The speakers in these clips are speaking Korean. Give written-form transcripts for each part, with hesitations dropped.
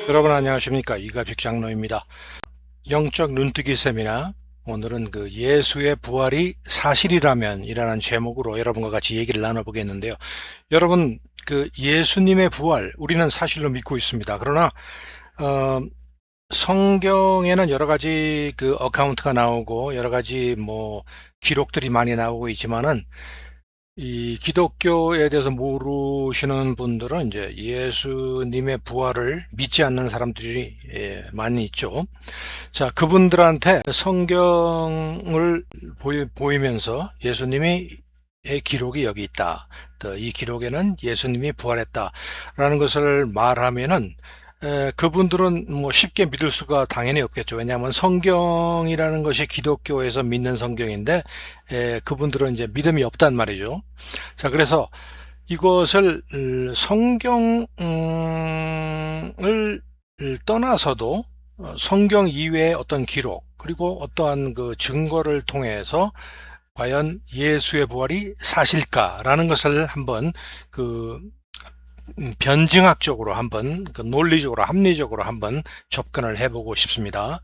여러분 안녕하십니까. 이가빅 장로입니다. 영적 눈뜨기 세미나, 오늘은 그 예수의 부활이 사실이라면 이라는 제목으로 여러분과 같이 얘기를 나눠보겠는데요. 여러분, 그 예수님의 부활 우리는 사실로 믿고 있습니다. 그러나 어, 성경에는 여러 가지 그 어카운트가 나오고 여러 가지 기록들이 많이 나오고 있지만은, 이 기독교에 대해서 모르시는 분들은 이제 예수님의 부활을 믿지 않는 사람들이 많이 있죠. 자, 그분들한테 성경을 보이면서 예수님의 기록이 여기 있다, 또 이 기록에는 예수님이 부활했다라는 것을 말하면은, 그분들은 쉽게 믿을 수가 당연히 없겠죠. 왜냐하면 성경이라는 것이 기독교에서 믿는 성경인데, 그분들은 이제 믿음이 없단 말이죠. 자, 그래서 이것을 성경을 떠나서도 성경 이외의 어떤 기록, 그리고 어떠한 그 증거를 통해서 과연 예수의 부활이 사실까라는 것을 한번 그 변증학적으로 한번, 그 논리적으로 합리적으로 한번 접근을 해보고 싶습니다.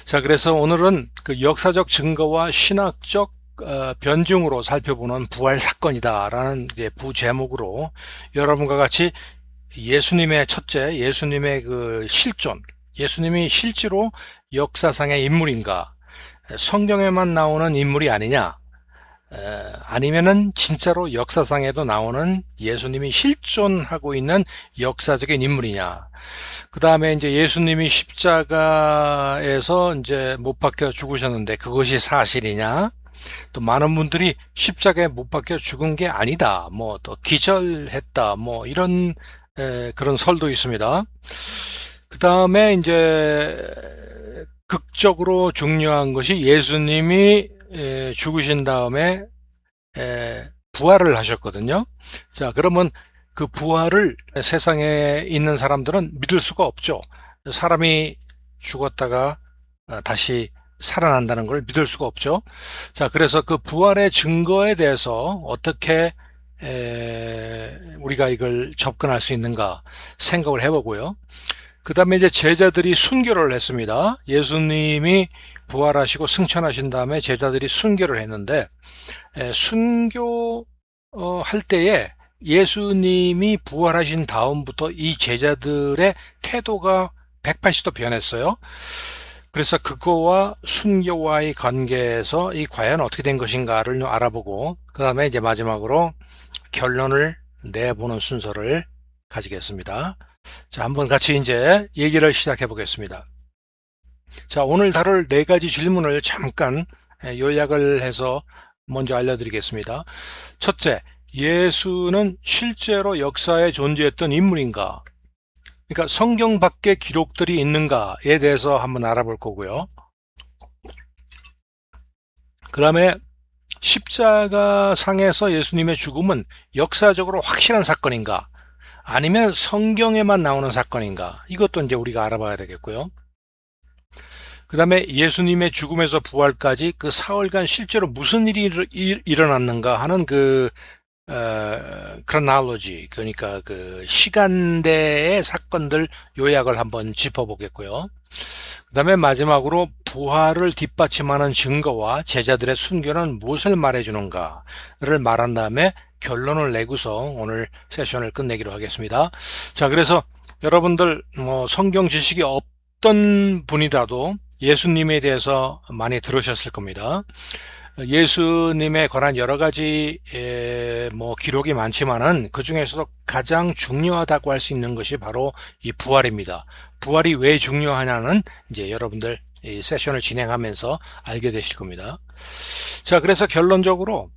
자, 그래서 오늘은 그 역사적 증거와 신학적 변증으로 살펴보는 부활 사건이다라는 부제목으로 여러분과 같이 예수님의 첫째, 예수님의 그 실존, 예수님이 실제로 역사상의 인물인가, 성경에만 나오는 인물이 아니냐, 아니면은 진짜로 역사상에도 나오는 예수님이 실존하고 있는 역사적인 인물이냐. 그 다음에 이제 예수님이 십자가에서 이제 못 박혀 죽으셨는데 그것이 사실이냐. 또 많은 분들이 십자가에 못 박혀 죽은 게 아니다, 또 기절했다, 이런 그런 설도 있습니다. 그 다음에 이제 극적으로 중요한 것이 예수님이 죽으신 다음에 부활을 하셨거든요. 자, 그러면 그 부활을 세상에 있는 사람들은 믿을 수가 없죠. 사람이 죽었다가 다시 살아난다는 걸 믿을 수가 없죠. 자, 그래서 그 부활의 증거에 대해서 어떻게 우리가 이걸 접근할 수 있는가 생각을 해보고요. 그 다음에 이제 제자들이 순교를 했습니다. 예수님이 부활하시고 승천하신 다음에 제자들이 순교를 했는데, 순교 할 때에 예수님이 부활하신 다음부터 이 제자들의 태도가 180도 변했어요. 그래서 그거와 순교와의 관계에서 이 과연 어떻게 된 것인가를 알아보고, 그 다음에 이제 마지막으로 결론을 내보는 순서를 가지겠습니다. 자, 한번 같이 이제 얘기를 시작해 보겠습니다. 자, 오늘 다룰 네 가지 질문을 잠깐 요약을 해서 먼저 알려드리겠습니다. 첫째, 예수는 실제로 역사에 존재했던 인물인가? 그러니까 성경 밖에 기록들이 있는가에 대해서 한번 알아볼 거고요. 그 다음에 십자가 상에서 예수님의 죽음은 역사적으로 확실한 사건인가? 아니면 성경에만 나오는 사건인가? 이것도 이제 우리가 알아봐야 되겠고요. 그 다음에 예수님의 죽음에서 부활까지 그 사흘간 실제로 무슨 일이 일어났는가 하는 크로놀로지, 그러니까 그 시간대의 사건들 요약을 한번 짚어보겠고요. 그 다음에 마지막으로 부활을 뒷받침하는 증거와 제자들의 순교는 무엇을 말해주는가를 말한 다음에 결론을 내고서 오늘 세션을 끝내기로 하겠습니다. 자, 그래서 여러분들 성경 지식이 없던 분이라도 예수님에 대해서 많이 들으셨을 겁니다. 예수님에 관한 여러 가지 기록이 많지만은 그 중에서도 가장 중요하다고 할 수 있는 것이 바로 이 부활입니다. 부활이 왜 중요하냐는 이제 여러분들 이 세션을 진행하면서 알게 되실 겁니다. 자, 그래서 결론적으로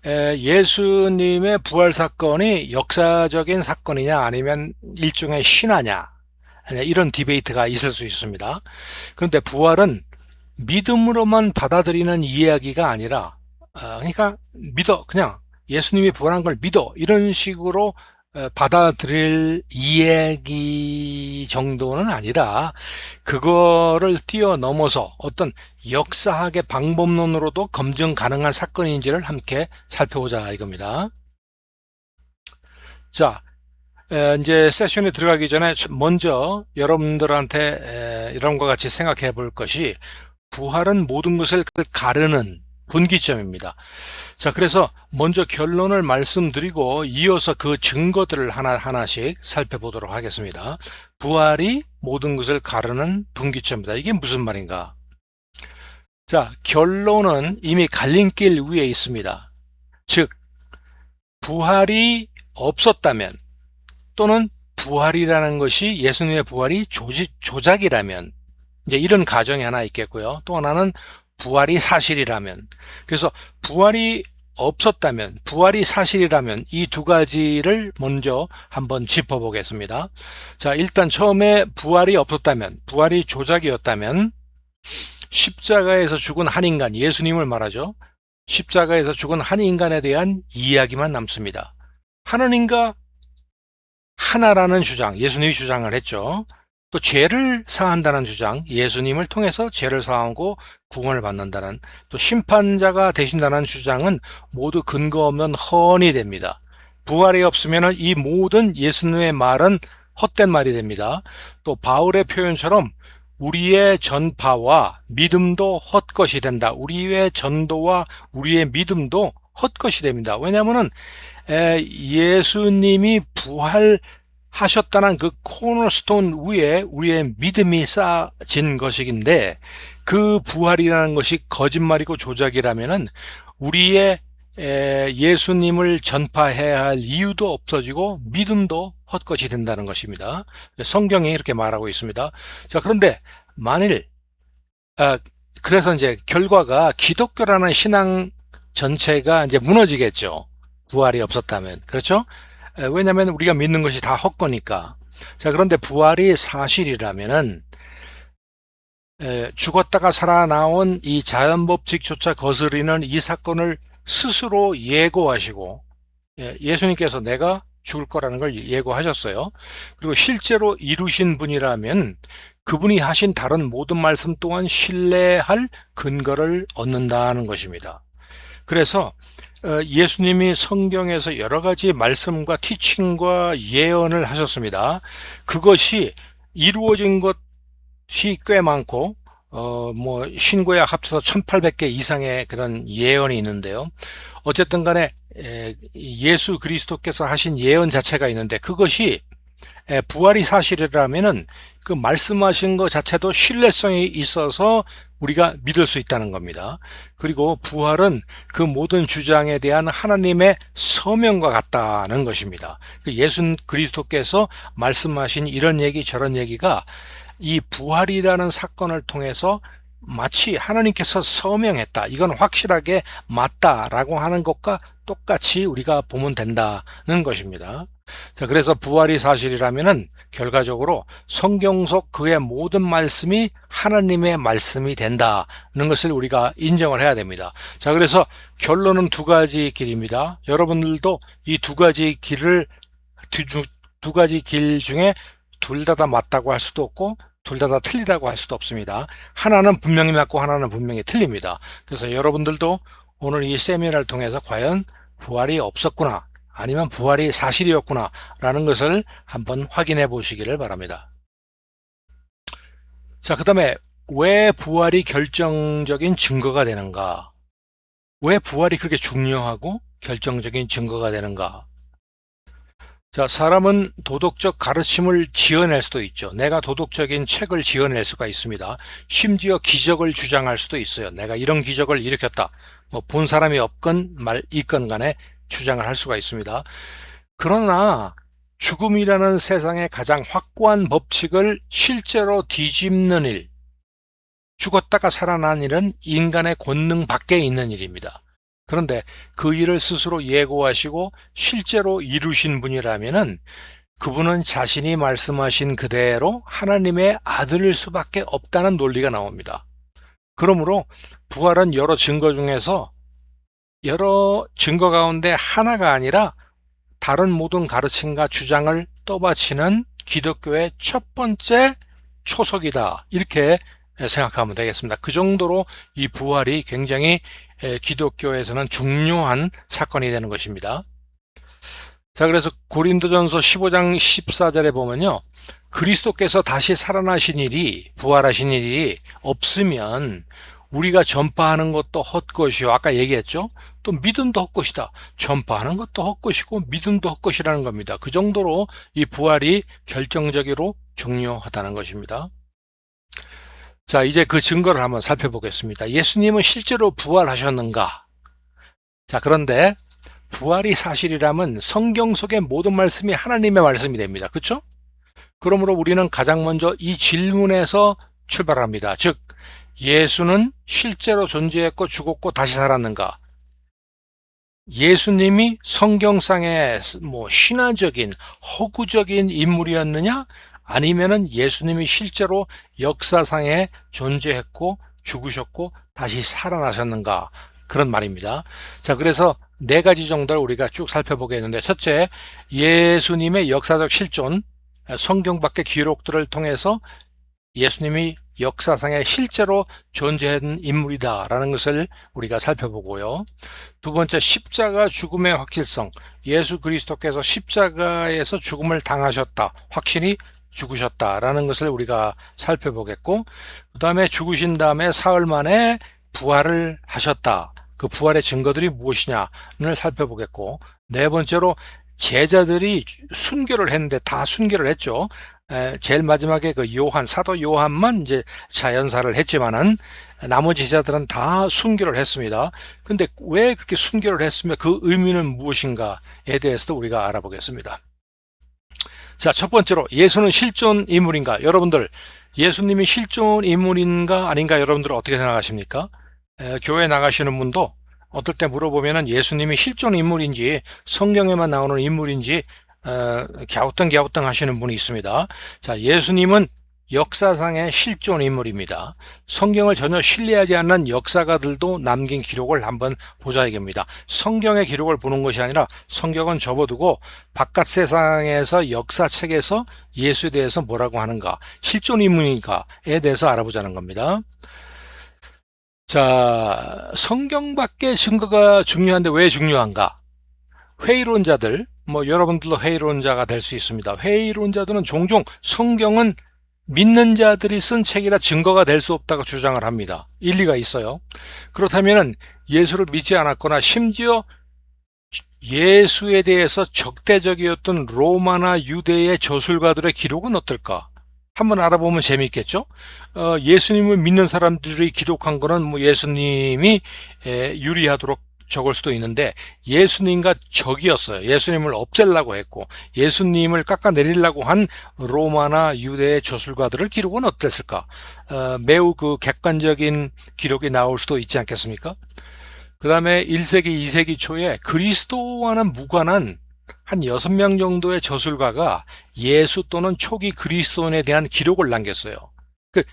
예수님의 부활 사건이 역사적인 사건이냐 아니면 일종의 신화냐, 이런 디베이트가 있을 수 있습니다. 그런데 부활은 믿음으로만 받아들이는 이야기가 아니라, 그러니까 믿어, 그냥 예수님이 부활한 걸 믿어, 이런 식으로 받아들일 이야기 정도는 아니라 그거를 뛰어넘어서 어떤 역사학의 방법론으로도 검증 가능한 사건인지를 함께 살펴보자 이겁니다. 자, 이제 세션에 들어가기 전에 먼저 여러분들한테 이런과 같이 생각해 볼 것이 부활은 모든 것을 가르는 분기점입니다. 자, 그래서 먼저 결론을 말씀드리고 이어서 그 증거들을 하나씩 살펴보도록 하겠습니다. 부활이 모든 것을 가르는 분기점이다. 이게 무슨 말인가? 자, 결론은 이미 갈림길 위에 있습니다. 즉, 부활이 없었다면 또는 부활이라는 것이 예수님의 부활이 조작이라면 이제 이런 가정이 하나 있겠고요. 또 하나는 부활이 사실이라면, 그래서 부활이 없었다면, 부활이 사실이라면 이 두 가지를 먼저 한번 짚어보겠습니다. 자, 일단 처음에 부활이 없었다면, 부활이 조작이었다면 십자가에서 죽은 한 인간, 예수님을 말하죠. 십자가에서 죽은 한 인간에 대한 이야기만 남습니다. 하나님과 하나라는 주장, 예수님이 주장을 했죠. 또 죄를 사한다는 주장, 예수님을 통해서 죄를 사하고 구원을 받는다는, 또 심판자가 되신다는 주장은 모두 근거 없는 허언이 됩니다. 부활이 없으면 이 모든 예수님의 말은 헛된 말이 됩니다. 또 바울의 표현처럼 우리의 전파와 믿음도 헛것이 된다. 우리의 전도와 우리의 믿음도 헛것이 됩니다. 왜냐하면 예수님이 부활하셨다는 그 코너스톤 위에 우리의 믿음이 쌓여진 것인데, 그 부활이라는 것이 거짓말이고 조작이라면은 우리의 예수님을 전파해야 할 이유도 없어지고 믿음도 헛것이 된다는 것입니다. 성경이 이렇게 말하고 있습니다. 자, 그런데 만일 그래서 이제 결과가 기독교라는 신앙 전체가 이제 무너지겠죠. 부활이 없었다면. 그렇죠? 왜냐하면 우리가 믿는 것이 다 헛거니까. 자, 그런데 부활이 사실이라면은 죽었다가 살아나온 이 자연법칙조차 거스리는 이 사건을 스스로 예고하시고, 예수님께서 내가 죽을 거라는 걸 예고하셨어요. 그리고 실제로 이루신 분이라면 그분이 하신 다른 모든 말씀 또한 신뢰할 근거를 얻는다는 것입니다. 그래서 예수님이 성경에서 여러 가지 말씀과 티칭과 예언을 하셨습니다. 그것이 이루어진 것이 꽤 많고, 신구약 합쳐서 1800개 이상의 그런 예언이 있는데요. 어쨌든 간에 예수 그리스도께서 하신 예언 자체가 있는데, 그것이 부활이 사실이라면은 그 말씀하신 것 자체도 신뢰성이 있어서 우리가 믿을 수 있다는 겁니다. 그리고 부활은 그 모든 주장에 대한 하나님의 서명과 같다는 것입니다. 예수 그리스도께서 말씀하신 이런 얘기 저런 얘기가 이 부활이라는 사건을 통해서 마치 하나님께서 서명했다, 이건 확실하게 맞다라고 하는 것과 똑같이 우리가 보면 된다는 것입니다. 자, 그래서 부활이 사실이라면은 결과적으로 성경 속 그의 모든 말씀이 하나님의 말씀이 된다는 것을 우리가 인정을 해야 됩니다. 자, 그래서 결론은 두 가지 길입니다. 여러분들도 이 두 가지 길을 두 가지 길 중에 둘 다 맞다고 할 수도 없고 둘 다 틀리다고 할 수도 없습니다. 하나는 분명히 맞고 하나는 분명히 틀립니다. 그래서 여러분들도 오늘 이 세미나를 통해서 과연 부활이 없었구나, 아니면 부활이 사실이었구나 라는 것을 한번 확인해 보시기를 바랍니다. 자, 그 다음에 왜 부활이 결정적인 증거가 되는가? 왜 부활이 그렇게 중요하고 결정적인 증거가 되는가? 자, 사람은 도덕적 가르침을 지어낼 수도 있죠. 내가 도덕적인 책을 지어낼 수가 있습니다. 심지어 기적을 주장할 수도 있어요. 내가 이런 기적을 일으켰다. 본 사람이 없건 있건 간에 주장을 할 수가 있습니다. 그러나 죽음이라는 세상의 가장 확고한 법칙을 실제로 뒤집는 일, 죽었다가 살아난 일은 인간의 권능 밖에 있는 일입니다. 그런데 그 일을 스스로 예고하시고 실제로 이루신 분이라면은 그분은 자신이 말씀하신 그대로 하나님의 아들일 수밖에 없다는 논리가 나옵니다. 그러므로 부활은 여러 증거 중에서 여러 증거 가운데 하나가 아니라 다른 모든 가르침과 주장을 떠받치는 기독교의 첫 번째 초석이다, 이렇게 생각하면 되겠습니다. 그 정도로 이 부활이 굉장히 기독교에서는 중요한 사건이 되는 것입니다. 자, 그래서 고린도전서 15장 14절에 보면요. 그리스도께서 다시 살아나신 일이, 부활하신 일이 없으면 우리가 전파하는 것도 헛것이요. 아까 얘기했죠? 또 믿음도 헛것이다. 전파하는 것도 헛것이고 믿음도 헛것이라는 겁니다. 그 정도로 이 부활이 결정적으로 중요하다는 것입니다. 자, 이제 그 증거를 한번 살펴보겠습니다. 예수님은 실제로 부활하셨는가? 자, 그런데 부활이 사실이라면 성경 속의 모든 말씀이 하나님의 말씀이 됩니다. 그렇죠? 그러므로 우리는 가장 먼저 이 질문에서 출발합니다. 즉, 예수는 실제로 존재했고 죽었고 다시 살았는가? 예수님이 성경상의 신화적인 허구적인 인물이었느냐? 아니면은 예수님이 실제로 역사상에 존재했고 죽으셨고 다시 살아나셨는가? 그런 말입니다. 자, 그래서 네 가지 정도를 우리가 쭉 살펴보겠는데, 첫째, 예수님의 역사적 실존, 성경 밖의 기록들을 통해서 예수님이 역사상에 실제로 존재한 인물이다라는 것을 우리가 살펴보고요. 두 번째, 십자가 죽음의 확실성, 예수 그리스도께서 십자가에서 죽음을 당하셨다, 확실히 죽으셨다라는 것을 우리가 살펴보겠고, 그 다음에 죽으신 다음에 사흘 만에 부활을 하셨다. 그 부활의 증거들이 무엇이냐를 살펴보겠고, 네 번째로 제자들이 순교를 했는데 다 순교를 했죠. 제일 마지막에 그 사도 요한만 이제 자연사를 했지만은 나머지 제자들은 다 순교를 했습니다. 근데 왜 그렇게 순교를 했으며 그 의미는 무엇인가에 대해서도 우리가 알아보겠습니다. 자, 첫 번째로 예수는 실존 인물인가? 여러분들, 예수님이 실존 인물인가 아닌가 여러분들 어떻게 생각하십니까? 교회 나가시는 분도 어떨 때 물어보면은 예수님이 실존 인물인지 성경에만 나오는 인물인지 갸우뚱 하시는 분이 있습니다. 자, 예수님은 역사상의 실존 인물입니다. 성경을 전혀 신뢰하지 않는 역사가들도 남긴 기록을 한번 보자 이겁니다. 성경의 기록을 보는 것이 아니라 성경은 접어두고 바깥 세상에서 역사책에서 예수에 대해서 뭐라고 하는가, 실존 인물인가에 대해서 알아보자는 겁니다. 자, 성경 밖의 증거가 중요한데 왜 중요한가? 회의론자들, 여러분들도 회의론자가 될 수 있습니다. 회의론자들은 종종 성경은 믿는 자들이 쓴 책이라 증거가 될 수 없다고 주장을 합니다. 일리가 있어요. 그렇다면 예수를 믿지 않았거나 심지어 예수에 대해서 적대적이었던 로마나 유대의 저술가들의 기록은 어떨까? 한번 알아보면 재미있겠죠? 예수님을 믿는 사람들이 기록한 거는 예수님이 유리하도록 적을 수도 있는데 예수님과 적이었어요. 예수님을 없애려고 했고 예수님을 깎아내리려고 한 로마나 유대의 저술가들을 기록은 어땠을까? 매우 그 객관적인 기록이 나올 수도 있지 않겠습니까? 그 다음에 1세기, 2세기 초에 그리스도와는 무관한 한 6명 정도의 저술가가 예수 또는 초기 그리스도인에 대한 기록을 남겼어요.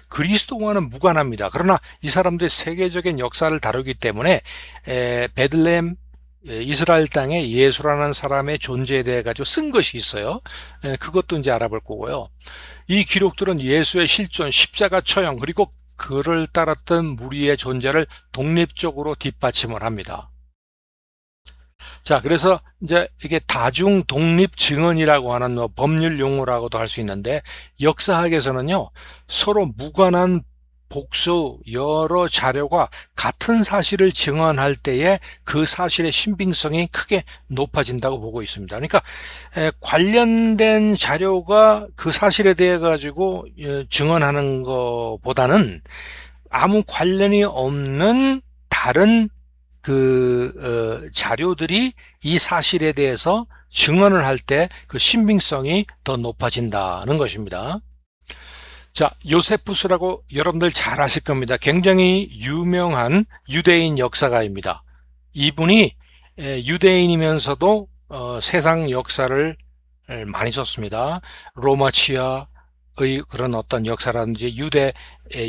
그리스도와는 무관합니다. 그러나 이 사람들이 세계적인 역사를 다루기 때문에 베들레헴 이스라엘 땅에 예수라는 사람의 존재에 대해 가지고 쓴 것이 있어요. 그것도 이제 알아볼 거고요. 이 기록들은 예수의 실존, 십자가 처형 그리고 그를 따랐던 무리의 존재를 독립적으로 뒷받침을 합니다. 자, 그래서 이제 이게 다중 독립 증언이라고 하는 법률 용어라고도 할 수 있는데 역사학에서는요, 서로 무관한 복수 여러 자료가 같은 사실을 증언할 때에 그 사실의 신빙성이 크게 높아진다고 보고 있습니다. 그러니까 관련된 자료가 그 사실에 대해 가지고 증언하는 것보다는 아무 관련이 없는 다른 자료들이 이 사실에 대해서 증언을 할 때 그 신빙성이 더 높아진다는 것입니다. 자, 요세푸스라고 여러분들 잘 아실 겁니다. 굉장히 유명한 유대인 역사가입니다. 이분이 유대인이면서도 세상 역사를 많이 썼습니다. 로마 치하의 그런 어떤 역사라든지 유대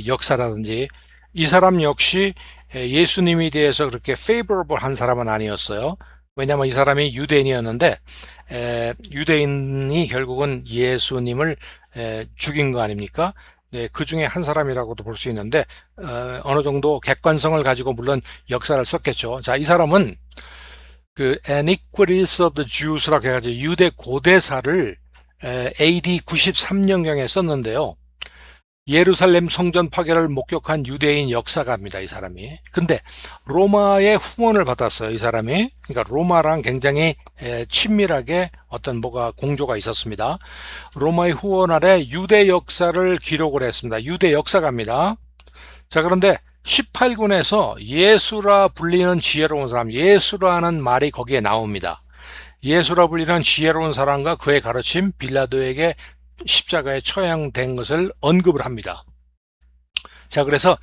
역사라든지 이 사람 역시 예수님에 대해서 그렇게 favorable 한 사람은 아니었어요. 왜냐하면 이 사람이 유대인이었는데 유대인이 결국은 예수님을 죽인 거 아닙니까? 네, 그 중에 한 사람이라고도 볼 수 있는데 어느 정도 객관성을 가지고 물론 역사를 썼겠죠. 자, 이 사람은 그 Iniquities of the Jews라고 해가지고 유대 고대사를 AD 93년경에 썼는데요. 예루살렘 성전 파괴를 목격한 유대인 역사가입니다, 이 사람이. 근데 로마의 후원을 받았어요, 이 사람이. 그러니까 로마랑 굉장히 친밀하게 어떤 뭐가 공조가 있었습니다. 로마의 후원 아래 유대 역사를 기록을 했습니다. 유대 역사가입니다. 자, 그런데 18군에서 예수라 불리는 지혜로운 사람, 예수라는 말이 거기에 나옵니다. 예수라 불리는 지혜로운 사람과 그의 가르침, 빌라도에게 십자가에 처형된 것을 언급을 합니다. 자, 그래서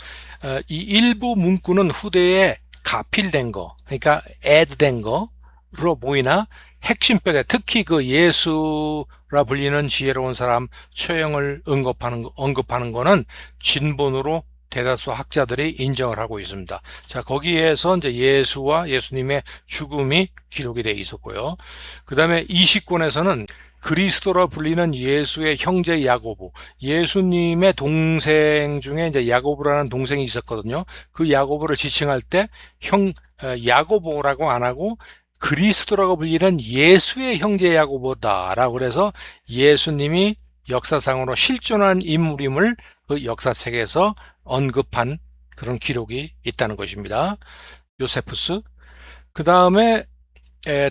이 일부 문구는 후대에 가필된 거, 그러니까 애드된 거로 보이나 핵심 뼈대, 특히 그 예수라 불리는 지혜로운 사람 처형을 언급하는 거는 진본으로 대다수 학자들이 인정을 하고 있습니다. 자, 거기에서 이제 예수와 예수님의 죽음이 기록이 되어 있었고요. 그 다음에 20권에서는 그리스도라 불리는 예수의 형제 야고보, 예수님의 동생 중에 이제 야고보라는 동생이 있었거든요. 그 야고보를 지칭할 때 야고보라고 안 하고 그리스도라고 불리는 예수의 형제 야고보다라고 그래서 예수님이 역사상으로 실존한 인물임을 그 역사책에서 언급한 그런 기록이 있다는 것입니다. 요세푸스. 그 다음에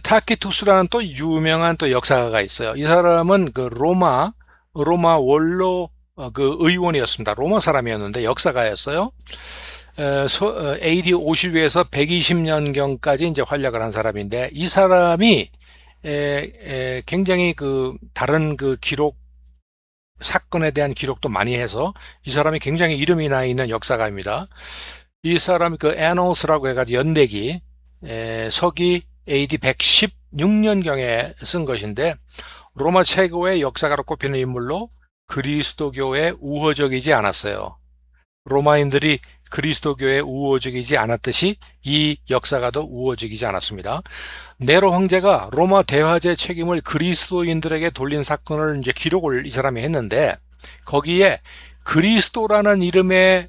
타키투스라는 또 유명한 또 역사가가 있어요. 이 사람은 그 로마 원로 그 의원이었습니다. 로마 사람이었는데 역사가였어요. AD 50에서 120년경까지 이제 활약을 한 사람인데 이 사람이 굉장히 그 다른 그 기록 사건에 대한 기록도 많이 해서 이 사람이 굉장히 이름이 나 있는 역사가입니다. 이 사람이 그 Annals라고 해가지고 연대기 서기 AD 116년경에 쓴 것인데 로마 최고의 역사가로 꼽히는 인물로 그리스도교에 우호적이지 않았어요. 로마인들이 그리스도교에 우호적이지 않았듯이 이 역사가도 우호적이지 않았습니다. 네로 황제가 로마 대화제 책임을 그리스도인들에게 돌린 사건을 이제 기록을 이 사람이 했는데 거기에 그리스도라는 이름의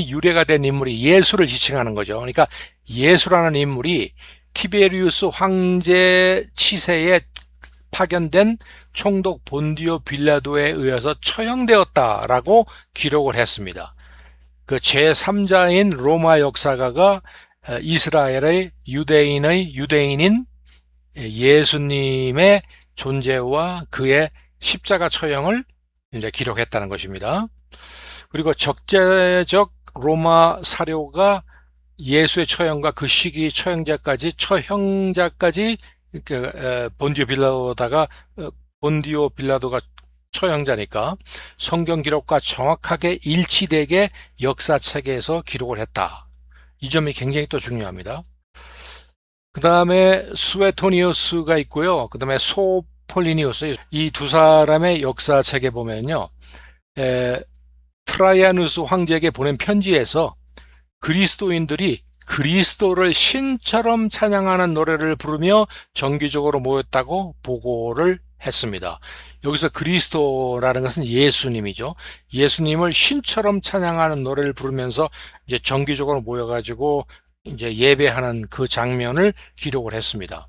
유래가 된 인물이 예수를 지칭하는 거죠. 그러니까 예수라는 인물이 티베리우스 황제 치세에 파견된 총독 본디오 빌라도에 의해서 처형되었다라고 기록을 했습니다. 그 제3자인 로마 역사가가 이스라엘의 유대인인 예수님의 존재와 그의 십자가 처형을 이제 기록했다는 것입니다. 그리고 적재적 로마 사료가 예수의 처형과 그 시기 처형자까지 본디오 빌라도가 처형자니까 성경 기록과 정확하게 일치되게 역사책에서 기록을 했다. 이 점이 굉장히 또 중요합니다. 그 다음에 수에토니우스가 있고요. 그 다음에 소폴리니우스, 이 두 사람의 역사책에 보면요. 트라이아누스 황제에게 보낸 편지에서 그리스도인들이 그리스도를 신처럼 찬양하는 노래를 부르며 정기적으로 모였다고 보고를 했습니다. 여기서 그리스도라는 것은 예수님이죠. 예수님을 신처럼 찬양하는 노래를 부르면서 이제 정기적으로 모여가지고 이제 예배하는 그 장면을 기록을 했습니다.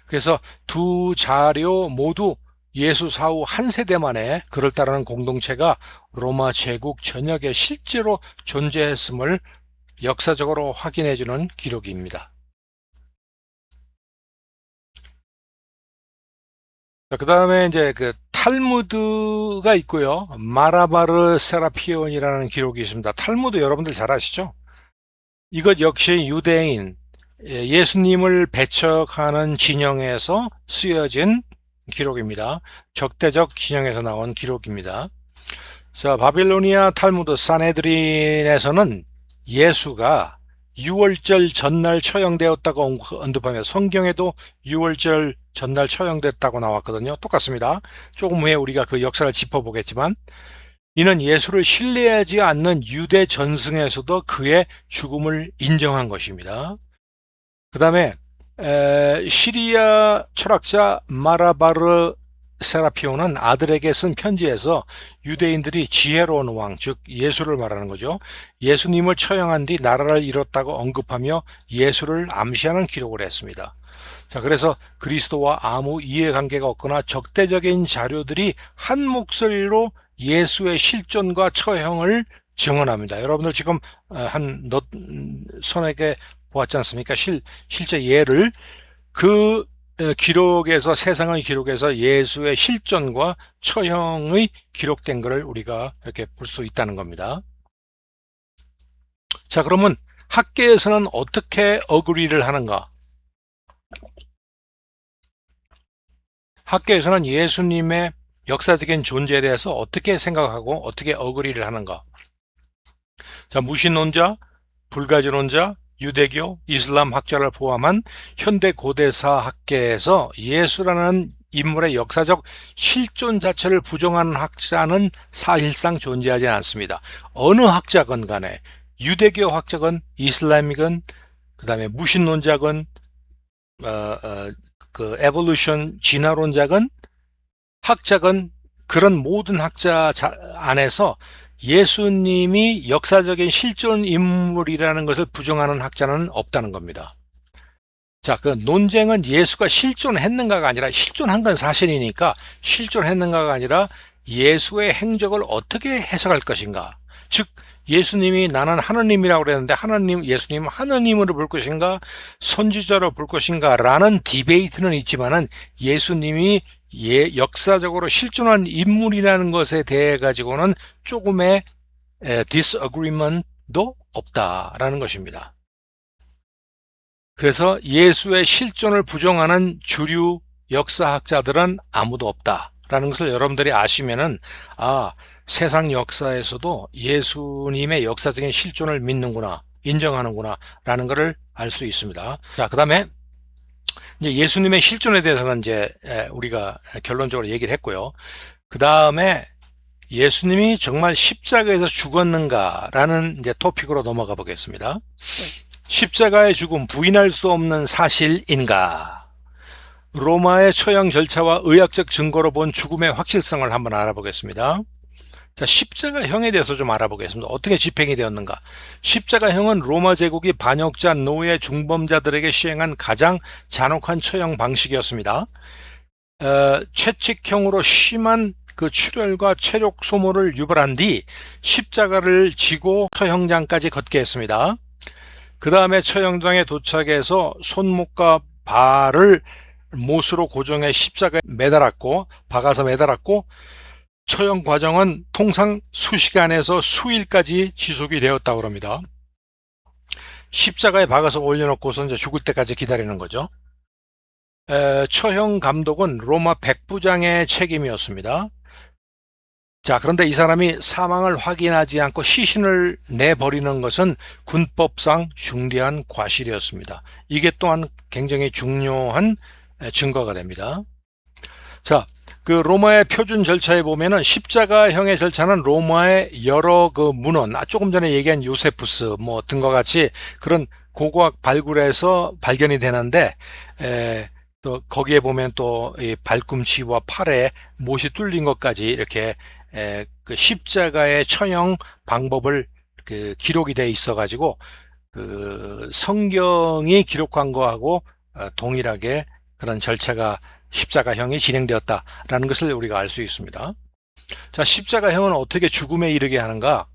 그래서 두 자료 모두 예수 사후 한 세대 만에 그를 따르는 공동체가 로마 제국 전역에 실제로 존재했음을 역사적으로 확인해주는 기록입니다. 그 다음에 이제 그 탈무드가 있고요. 마라바르 세라피온이라는 기록이 있습니다. 탈무드 여러분들 잘 아시죠? 이것 역시 유대인, 예수님을 배척하는 진영에서 쓰여진 기록입니다. 적대적 진영에서 나온 기록입니다. 자, 바빌로니아 탈무드 사네드린에서는 예수가 유월절 전날 처형되었다고 언급하며 성경에도 유월절 전날 처형됐다고 나왔거든요. 똑같습니다. 조금 후에 우리가 그 역사를 짚어보겠지만 이는 예수를 신뢰하지 않는 유대 전승에서도 그의 죽음을 인정한 것입니다. 그 다음에 시리아 철학자 마라바르 세라피온은 아들에게 쓴 편지에서 유대인들이 지혜로운 왕, 즉 예수를 말하는 거죠. 예수님을 처형한 뒤 나라를 잃었다고 언급하며 예수를 암시하는 기록을 했습니다. 자, 그래서 그리스도와 아무 이해관계가 없거나 적대적인 자료들이 한 목소리로 예수의 실존과 처형을 증언합니다. 여러분들 지금 손에게 보았지 않습니까? 실제 예를 그 기록에서 세상의 기록에서 예수의 실존과 처형의 기록된 것을 우리가 이렇게 볼 수 있다는 겁니다. 자, 그러면 학계에서는 어떻게 어그리를 하는가? 학계에서는 예수님의 역사적인 존재에 대해서 어떻게 생각하고 어떻게 어그리를 하는가? 자, 무신론자, 불가지론자, 유대교, 이슬람 학자를 포함한 현대 고대사 학계에서 예수라는 인물의 역사적 실존 자체를 부정하는 학자는 사실상 존재하지 않습니다. 어느 학자건 간에 유대교 학자건 이슬람이건 그 다음에 무신론자건 그 에볼루션 진화론자건 학자건 그런 모든 학자 안에서 예수님이 역사적인 실존 인물이라는 것을 부정하는 학자는 없다는 겁니다. 자, 그 논쟁은 예수가 실존했는가가 아니라 실존한 건 사실이니까 실존했는가가 아니라 예수의 행적을 어떻게 해석할 것인가. 즉 예수님이 나는 하느님이라고 그랬는데 예수님 하느님으로 볼 것인가 선지자로 볼 것인가 라는 디베이트는 있지만은 예수님이 역사적으로 실존한 인물이라는 것에 대해 가지고는 조금의 disagreement도 없다라는 것입니다. 그래서 예수의 실존을 부정하는 주류 역사학자들은 아무도 없다라는 것을 여러분들이 아시면은 세상 역사에서도 예수님의 역사적인 실존을 믿는구나, 인정하는구나 라는 것을 알 수 있습니다. 자, 그 다음에 이제 예수님의 실존에 대해서는 이제 우리가 결론적으로 얘기를 했고요. 그 다음에 예수님이 정말 십자가에서 죽었는가라는 이제 토픽으로 넘어가 보겠습니다. 십자가의 죽음 부인할 수 없는 사실인가? 로마의 처형 절차와 의학적 증거로 본 죽음의 확실성을 한번 알아보겠습니다. 자, 십자가형에 대해서 좀 알아보겠습니다. 어떻게 집행이 되었는가? 십자가형은 로마 제국이 반역자, 노예, 중범자들에게 시행한 가장 잔혹한 처형 방식이었습니다. 채찍형으로 심한 그 출혈과 체력 소모를 유발한 뒤 십자가를 지고 처형장까지 걷게 했습니다. 그 다음에 처형장에 도착해서 손목과 발을 못으로 고정해 십자가에 박아서 매달았고 처형 과정은 통상 수시간에서 수일까지 지속이 되었다고 합니다. 십자가에 박아서 올려놓고서 이제 죽을 때까지 기다리는 거죠. 처형 감독은 로마 백부장의 책임이었습니다. 자, 그런데 이 사람이 사망을 확인하지 않고 시신을 내버리는 것은 군법상 중대한 과실이었습니다. 이게 또한 굉장히 중요한 증거가 됩니다. 자, 그 로마의 표준 절차에 보면은 십자가형의 절차는 로마의 여러 그 문헌, 조금 전에 얘기한 요세푸스 뭐 등과 같이 그런 고고학 발굴에서 발견이 되는데 또 거기에 보면 또 이 발꿈치와 팔에 못이 뚫린 것까지 이렇게 그 십자가의 처형 방법을 그 기록이 돼 있어 가지고 그 성경이 기록한 거하고 동일하게 그런 절차가 십자가형이 진행되었다라는 것을 우리가 알 수 있습니다. 자, 십자가형은 어떻게 죽음에 이르게 하는가?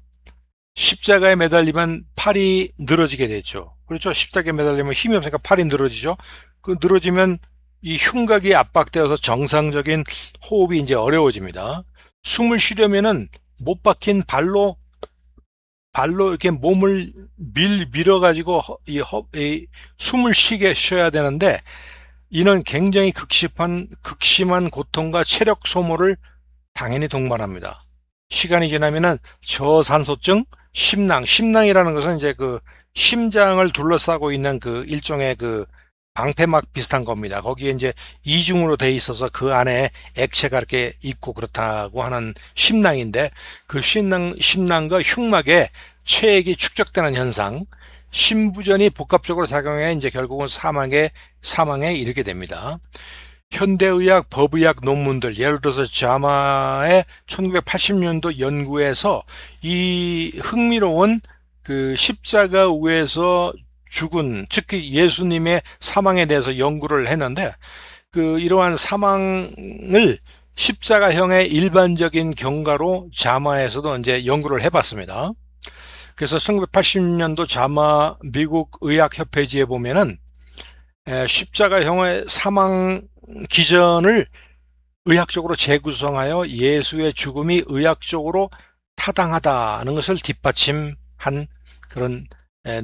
십자가에 매달리면 팔이 늘어지게 되죠. 그렇죠? 십자가에 매달리면 힘이 없으니까 팔이 늘어지죠. 그 늘어지면 이 흉곽이 압박되어서 정상적인 호흡이 이제 어려워집니다. 숨을 쉬려면은 못 박힌 발로 이렇게 몸을 밀어가지고 이 숨을 쉬게 쉬어야 되는데 이는 굉장히 극심한 고통과 체력 소모를 당연히 동반합니다. 시간이 지나면은 저산소증, 심낭이라는 것은 이제 그 심장을 둘러싸고 있는 그 일종의 그 방패막 비슷한 겁니다. 거기에 이제 이중으로 돼 있어서 그 안에 액체가 이렇게 있고 그렇다고 하는 심낭인데 그 심낭과 흉막에 체액이 축적되는 현상, 심부전이 복합적으로 작용해 이제 결국은 사망에 이르게 됩니다. 현대의학, 법의학 논문들, 예를 들어서 자마의 1980년도 연구에서 이 흥미로운 그 십자가 위에서 죽은, 특히 예수님의 사망에 대해서 연구를 했는데, 이러한 사망을 십자가형의 일반적인 경과로 자마에서도 이제 연구를 해봤습니다. 그래서 1980년도 자마 미국 의학협회지에 보면은 십자가형의 사망 기전을 의학적으로 재구성하여 예수의 죽음이 의학적으로 타당하다는 것을 뒷받침한 그런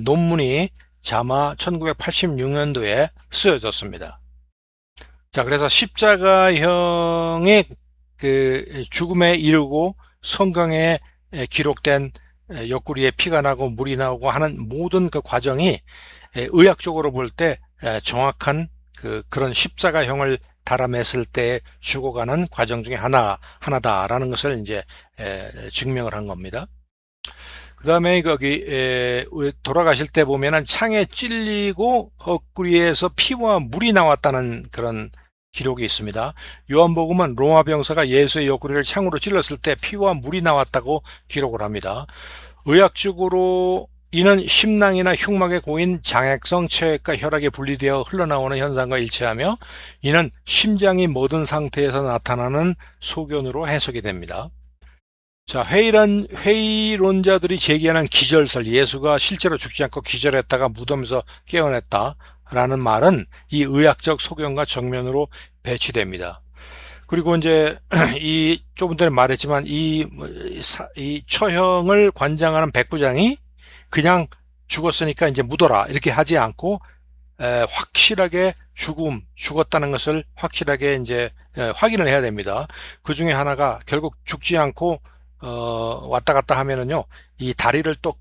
논문이 자마 1986년도에 쓰여졌습니다. 자, 그래서 십자가형의 그 죽음에 이르고 성경에 기록된 옆구리에 피가 나고 물이 나오고 하는 모든 그 과정이 의학적으로 볼 때 정확한 그런 십자가형을 달아맸을 때 죽어가는 과정 중에 하나다라는 것을 이제 증명을 한 겁니다. 그 다음에 거기 돌아가실 때 보면은 창에 찔리고 옆구리에서 피와 물이 나왔다는 그런 기록이 있습니다. 요한복음은 로마 병사가 예수의 옆구리를 창으로 찔렀을 때 피와 물이 나왔다고 기록을 합니다. 의학적으로 이는 심낭이나 흉막에 고인 장액성 체액과 혈액이 분리되어 흘러나오는 현상과 일치하며 이는 심장이 모든 상태에서 나타나는 소견으로 해석이 됩니다. 자, 회의론자들이 제기하는 기절설, 예수가 실제로 죽지 않고 기절했다가 무덤에서 깨어났다라는 말은 이 의학적 소견과 정면으로 배치됩니다. 그리고 이제 조금 전에 말했지만 이 처형을 관장하는 백부장이 그냥 죽었으니까 이제 묻어라 이렇게 하지 않고 확실하게 죽었다는 것을 확실하게 이제 확인을 해야 됩니다. 그 중에 하나가 결국 죽지 않고 왔다 갔다 하면은요, 이 다리를 또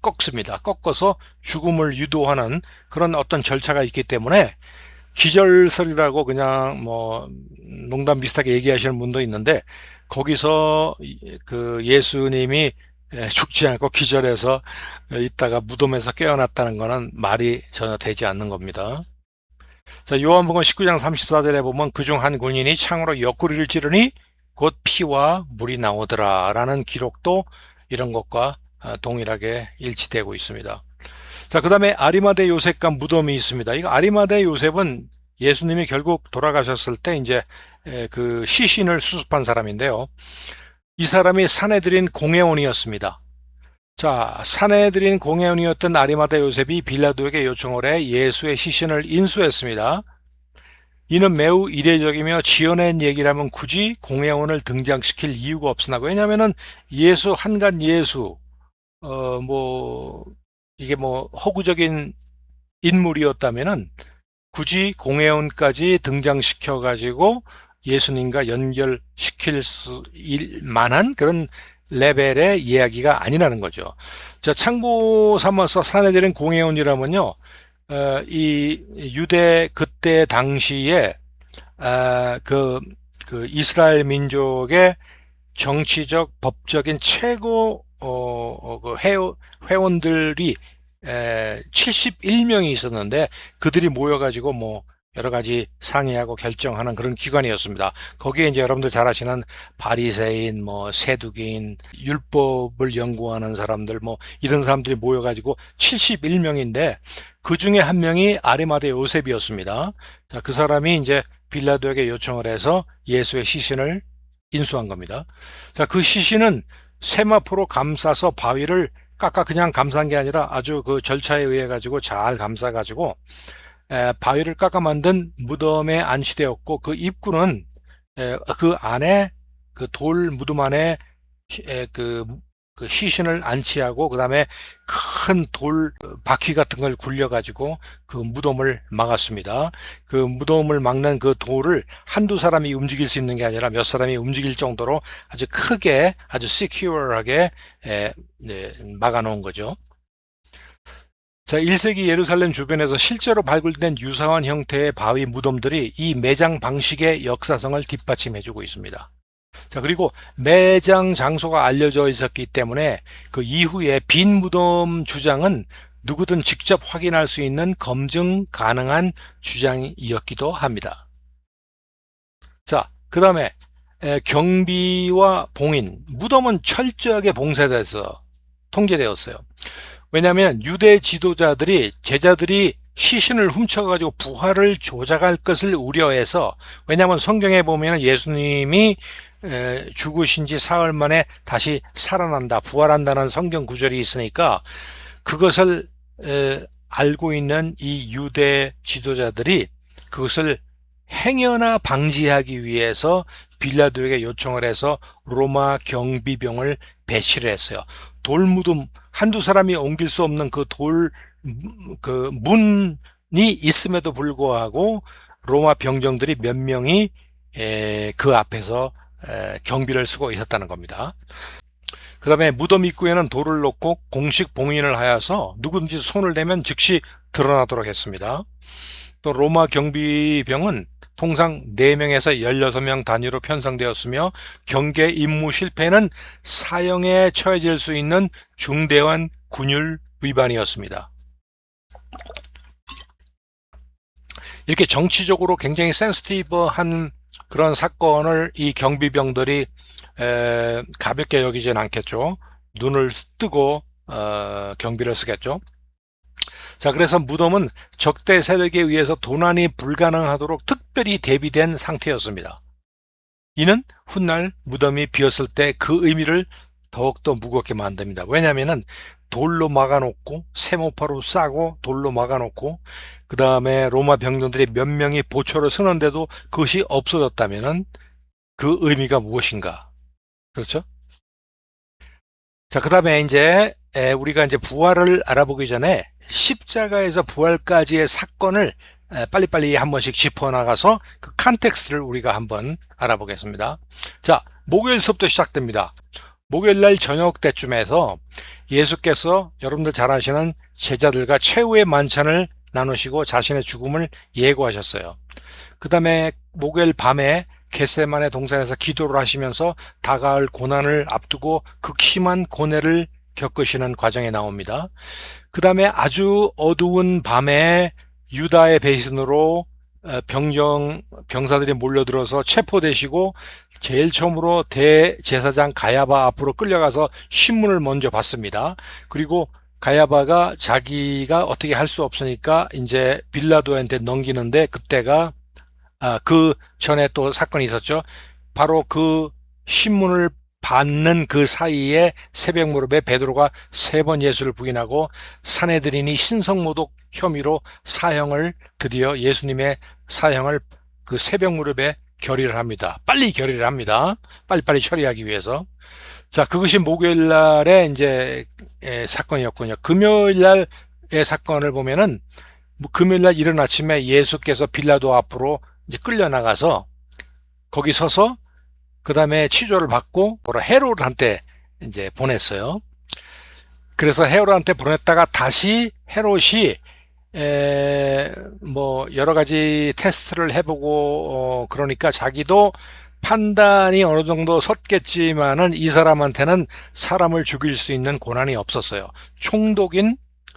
꺾습니다. 꺾어서 죽음을 유도하는 그런 어떤 절차가 있기 때문에 기절설이라고 그냥 뭐 농담 비슷하게 얘기하시는 분도 있는데, 거기서 그 예수님이 죽지 않고 기절해서 있다가 무덤에서 깨어났다는 거는 말이 전혀 되지 않는 겁니다. 자, 요한복음 19장 34절에 보면 그중 한 군인이 창으로 옆구리를 찌르니 곧 피와 물이 나오더라 라는 기록도 이런 것과 동일하게 일치되고 있습니다. 자, 그 다음에 아리마대 요셉과 무덤이 있습니다. 이거 아리마대 요셉은 예수님이 결국 돌아가셨을 때 이제 그 시신을 수습한 사람인데요. 이 사람이 사내들인 공회원이었습니다. 자, 사내들인 공회원이었던 아리마대 요셉이 빌라도에게 요청을 해 예수의 시신을 인수했습니다. 이는 매우 이례적이며 지어낸 얘기라면 굳이 공회원을 등장시킬 이유가 없으나, 왜냐면은 예수, 한간 예수, 이게 허구적인 인물이었다면은 굳이 공회원까지 등장시켜가지고 예수님과 연결시킬 수 만한 그런 레벨의 이야기가 아니라는 거죠. 자, 참고 삼아서 사내들은 공회원이라면요, 이 유대 그때 당시에 그 이스라엘 민족의 정치적 법적인 최고 회원들이 71명이 있었는데, 그들이 모여가지고 여러 가지 상의하고 결정하는 그런 기관이었습니다. 거기에 이제 여러분들 잘 아시는 바리새인, 세두개인, 율법을 연구하는 사람들, 이런 사람들이 모여가지고 71명인데 그 중에 한 명이 아리마대 요셉이었습니다. 자, 그 사람이 이제 빌라도에게 요청을 해서 예수의 시신을 인수한 겁니다. 자, 그 시신은 세마포로 감싸서 바위를 깎아 그냥 감싼 게 아니라 아주 그 절차에 의해 가지고 잘 감싸 가지고 바위를 깎아 만든 무덤에 안치되었고, 그 입구는 그 안에 그 돌 무덤 안에 그 시신을 안치하고, 그 다음에 큰 돌 바퀴 같은 걸 굴려가지고 그 무덤을 막았습니다. 그 무덤을 막는 그 돌을 한두 사람이 움직일 수 있는 게 아니라 몇 사람이 움직일 정도로 아주 크게, 아주 시큐어하게 막아놓은 거죠. 자, 1세기 예루살렘 주변에서 실제로 발굴된 유사한 형태의 바위 무덤들이 이 매장 방식의 역사성을 뒷받침해주고 있습니다. 자, 그리고 매장 장소가 알려져 있었기 때문에 그 이후에 빈 무덤 주장은 누구든 직접 확인할 수 있는 검증 가능한 주장이었기도 합니다. 자, 그 다음에 경비와 봉인, 무덤은 철저하게 봉쇄돼서 통제되었어요. 왜냐하면 유대 지도자들이 제자들이 시신을 훔쳐가지고 부활을 조작할 것을 우려해서, 왜냐하면 성경에 보면 예수님이 죽으신 지 사흘 만에 다시 살아난다, 부활한다는 성경 구절이 있으니까 그것을 알고 있는 이 유대 지도자들이 그것을 행여나 방지하기 위해서 빌라도에게 요청을 해서 로마 경비병을 배치를 했어요. 돌무덤, 한두 사람이 옮길 수 없는 그 문이 있음에도 불구하고 로마 병정들이 몇 명이 그 앞에서 경비를 쓰고 있었다는 겁니다. 그 다음에 무덤 입구에는 돌을 놓고 공식 봉인을 하여서 누구든지 손을 대면 즉시 드러나도록 했습니다. 또 로마 경비병은 통상 4명에서 16명 단위로 편성되었으며 경계 임무 실패는 사형에 처해질 수 있는 중대한 군율 위반이었습니다. 이렇게 정치적으로 굉장히 센시티브한 그런 사건을 이 경비병들이 가볍게 여기진 않겠죠. 눈을 뜨고 경비를 쓰겠죠. 자, 그래서 무덤은 적대 세력에 의해서 도난이 불가능하도록 특별히 대비된 상태였습니다. 이는 훗날 무덤이 비었을 때 그 의미를 더욱더 무겁게 만듭니다. 왜냐하면 돌로 막아놓고 세모파로 싸고 돌로 막아놓고 그 다음에 로마 병정들이 몇 명이 보초를 서는데도 그것이 없어졌다면 그 의미가 무엇인가? 그렇죠? 자, 그 다음에 이제 우리가 이제 부활을 알아보기 전에 십자가에서 부활까지의 사건을 빨리빨리 한 번씩 짚어나가서 그 컨텍스트를 우리가 한번 알아보겠습니다. 자, 목요일서부터 시작됩니다. 목요일날 저녁 때쯤에서 예수께서 여러분들 잘 아시는 제자들과 최후의 만찬을 나누시고 자신의 죽음을 예고하셨어요. 그 다음에 목요일 밤에 겟세마네 동산에서 기도를 하시면서 다가올 고난을 앞두고 극심한 고뇌를 겪으시는 과정에 나옵니다. 그 다음에 아주 어두운 밤에 유다의 배신으로 병사들이 몰려들어서 체포되시고 제일 처음으로 대제사장 가야바 앞으로 끌려가서 신문을 먼저 받습니다. 그리고 가야바가 자기가 어떻게 할 수 없으니까 이제 빌라도한테 넘기는데 그때가 그 전에 또 사건이 있었죠. 바로 그 신문을 받는 그 사이에 새벽 무렵에 베드로가 3번 예수를 부인하고 산헤드린이 신성모독 혐의로 사형을 드디어 예수님의 사형을 그 새벽 무렵에 결의를 합니다. 빨리 결의를 합니다. 빨리빨리 처리하기 위해서. 자, 그것이 목요일 날의 이제 사건이었군요. 금요일 날의 사건을 보면은 금요일 날 이른 아침에 예수께서 빌라도 앞으로 이제 끌려나가서 거기 서서 그 다음에 치조를 받고 헤롯한테 이제 보냈어요. 그래서 헤롯한테 보냈다가 다시 헤롯이 뭐 여러 가지 테스트를 해보고 그러니까 자기도 판단이 어느 정도 섰겠지만은 이 사람한테는 사람을 죽일 수 있는 권한이 없었어요.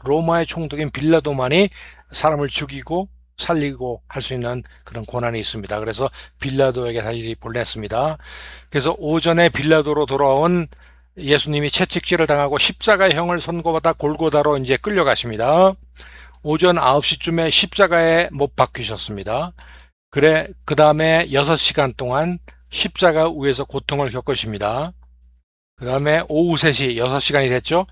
로마의 총독인 빌라도만이 사람을 죽이고 살리고 할 수 있는 그런 권한이 있습니다. 그래서 빌라도에게 다시 보냈습니다. 그래서 오전에 빌라도로 돌아온 예수님이 채찍질을 당하고 십자가형을 선고받아 골고다로 이제 끌려가십니다. 오전 9시쯤에 십자가에 못 박히셨습니다. 그 다음에 6시간 동안 십자가 위에서 고통을 겪으십니다. 그 다음에 오후 3시, 6시간이 됐죠.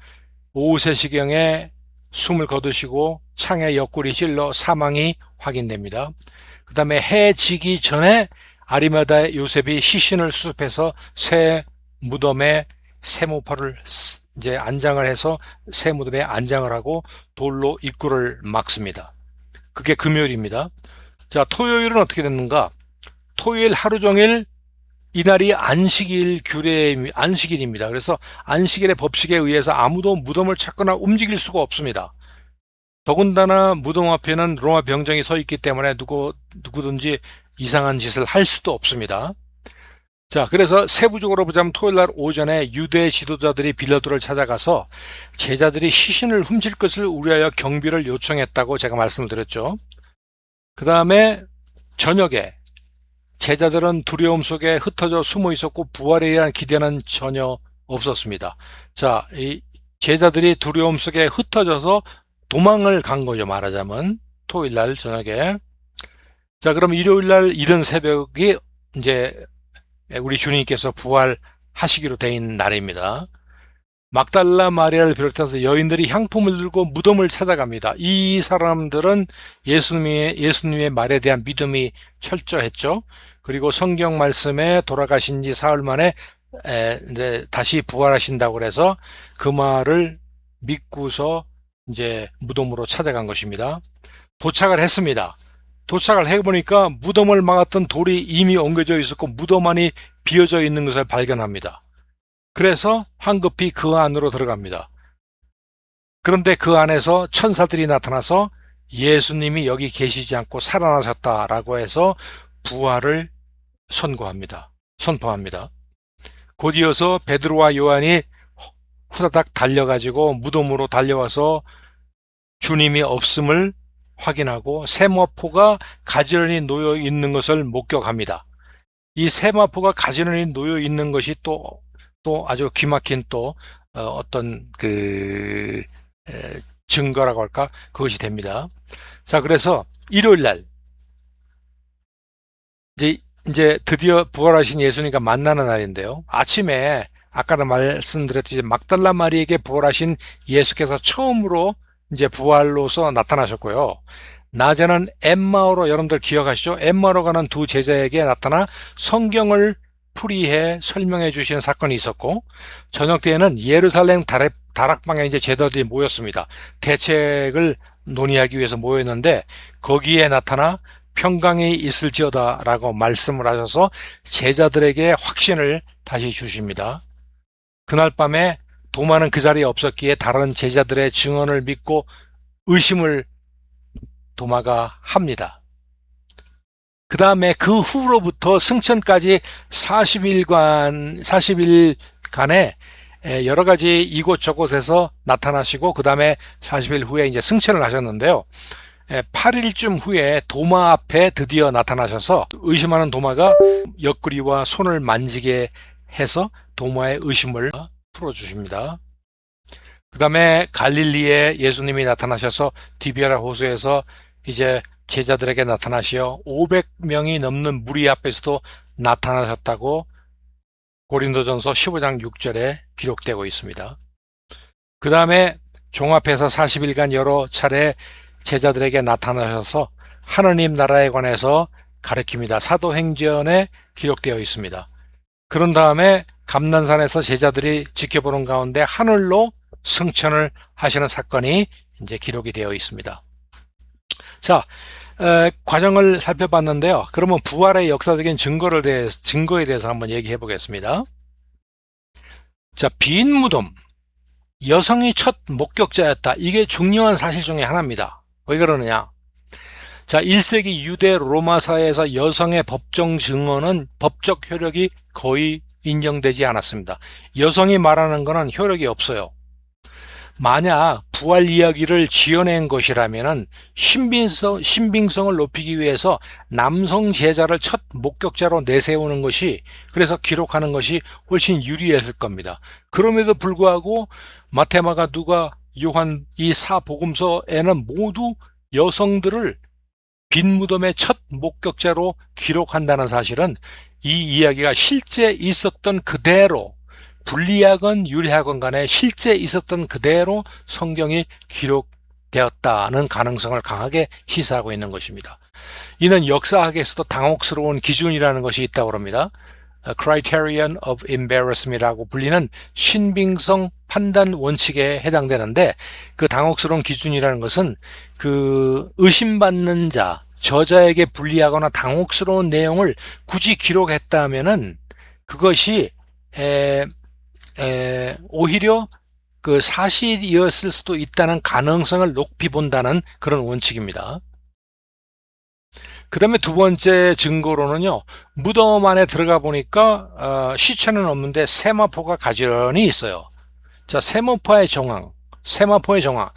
오후 3시경에 숨을 거두시고 창에 옆구리 찔러 사망이 확인됩니다. 그 다음에 해 지기 전에 아리마다의 요셉이 시신을 수습해서 새 무덤에 세모파를 이제 안장을 해서 새 무덤에 안장을 하고 돌로 입구를 막습니다. 그게 금요일입니다. 자, 토요일은 어떻게 됐는가? 토요일 하루 종일 이날이 안식일입니다. 그래서 안식일의 법칙에 의해서 아무도 무덤을 찾거나 움직일 수가 없습니다. 더군다나 무덤 앞에는 로마 병정이 서 있기 때문에 누구든지 이상한 짓을 할 수도 없습니다. 자, 그래서 세부적으로 보자면 토요일 날 오전에 유대 지도자들이 빌라도를 찾아가서 제자들이 시신을 훔칠 것을 우려하여 경비를 요청했다고 제가 말씀을 드렸죠. 그 다음에 저녁에 제자들은 두려움 속에 흩어져 숨어 있었고 부활에 대한 기대는 전혀 없었습니다. 자, 이 제자들이 두려움 속에 흩어져서 도망을 간 거죠, 말하자면. 토요일 날 저녁에. 자, 그럼 일요일 날 이른 새벽이 이제 우리 주님께서 부활하시기로 돼 있는 날입니다. 막달라 마리아를 비롯해서 여인들이 향품을 들고 무덤을 찾아갑니다. 이 사람들은 예수님의 말에 대한 믿음이 철저했죠. 그리고 성경 말씀에 돌아가신 지 사흘 만에 이제 다시 부활하신다고 그래서 그 말을 믿고서 이제 무덤으로 찾아간 것입니다. 도착을 했습니다. 도착을 해보니까 무덤을 막았던 돌이 이미 옮겨져 있었고 무덤 안이 비어져 있는 것을 발견합니다. 그래서 황급히 그 안으로 들어갑니다. 그런데 그 안에서 천사들이 나타나서 예수님이 여기 계시지 않고 살아나셨다라고 해서 부활을 선포합니다. 곧이어서 베드로와 요한이 후다닥 달려가지고 무덤으로 달려와서 주님이 없음을 확인하고 세마포가 가지런히 놓여 있는 것을 목격합니다. 이 세마포가 가지런히 놓여 있는 것이 또 아주 기막힌 어떤 증거라고 할까? 그것이 됩니다. 자, 그래서 일요일 날 이제 드디어 부활하신 예수님과 만나는 날인데요. 아침에 아까도 말씀드렸듯이 막달라 마리에게 부활하신 예수께서 처음으로 이제 부활로서 나타나셨고요. 낮에는 엠마오로 여러분들 기억하시죠? 엠마오로 가는 두 제자에게 나타나 성경을 풀이해 설명해 주시는 사건이 있었고, 저녁 때에는 예루살렘 다락방에 이제 제자들이 모였습니다. 대책을 논의하기 위해서 모였는데 거기에 나타나 평강이 있을지어다 라고 말씀을 하셔서 제자들에게 확신을 다시 주십니다. 그날 밤에 도마는 그 자리에 없었기에 다른 제자들의 증언을 믿고 의심을 도마가 합니다. 그 다음에 그 후로부터 승천까지 40일간에 여러 가지 이곳저곳에서 나타나시고 그 다음에 40일 후에 이제 승천을 하셨는데요. 8일쯤 후에 도마 앞에 드디어 나타나셔서 의심하는 도마가 옆구리와 손을 만지게 해서 도마의 의심을 풀어주십니다. 그 다음에 갈릴리에 예수님이 나타나셔서 디베라 호수에서 이제 제자들에게 나타나시어 500명이 넘는 무리 앞에서도 나타나셨다고 고린도전서 15장 6절에 기록되고 있습니다. 그 다음에 종합해서 40일간 여러 차례 제자들에게 나타나셔서 하느님 나라에 관해서 가르칩니다. 사도행전에 기록되어 있습니다. 그런 다음에 감난산에서 제자들이 지켜보는 가운데 하늘로 승천을 하시는 사건이 이제 기록이 되어 있습니다. 자, 과정을 살펴봤는데요. 그러면 부활의 역사적인 증거에 대해서 한번 얘기해 보겠습니다. 자, 빈 무덤. 여성이 첫 목격자였다. 이게 중요한 사실 중에 하나입니다. 왜 그러느냐? 자, 1세기 유대 로마 사회에서 여성의 법정 증언은 법적 효력이 거의 인정되지 않았습니다. 여성이 말하는 것은 효력이 없어요. 만약 부활 이야기를 지어낸 것이라면은 신빙성을 높이기 위해서 남성 제자를 첫 목격자로 내세우는 것이, 그래서 기록하는 것이 훨씬 유리했을 겁니다. 그럼에도 불구하고 마태마가 누가 요한 이 사복음서에는 모두 여성들을 빈 무덤의 첫 목격자로 기록한다는 사실은 이 이야기가 실제 있었던 그대로, 불리하건 유리하건 간에 실제 있었던 그대로 성경이 기록되었다는 가능성을 강하게 시사하고 있는 것입니다. 이는 역사학에서도 당혹스러운 기준이라는 것이 있다고 합니다. Criterion of Embarrassment이라고 불리는 신빙성 판단 원칙에 해당되는데, 그 당혹스러운 기준이라는 것은 그 의심받는 자, 저자에게 불리하거나 당혹스러운 내용을 굳이 기록했다면은 그것이 오히려 그 사실이었을 수도 있다는 가능성을 높이 본다는 그런 원칙입니다. 그 다음에 두 번째 증거로는요, 무덤 안에 들어가 보니까 시체는 없는데 세마포가 가지런히 있어요. 자, 세마포의 정황. 세마포의 정황.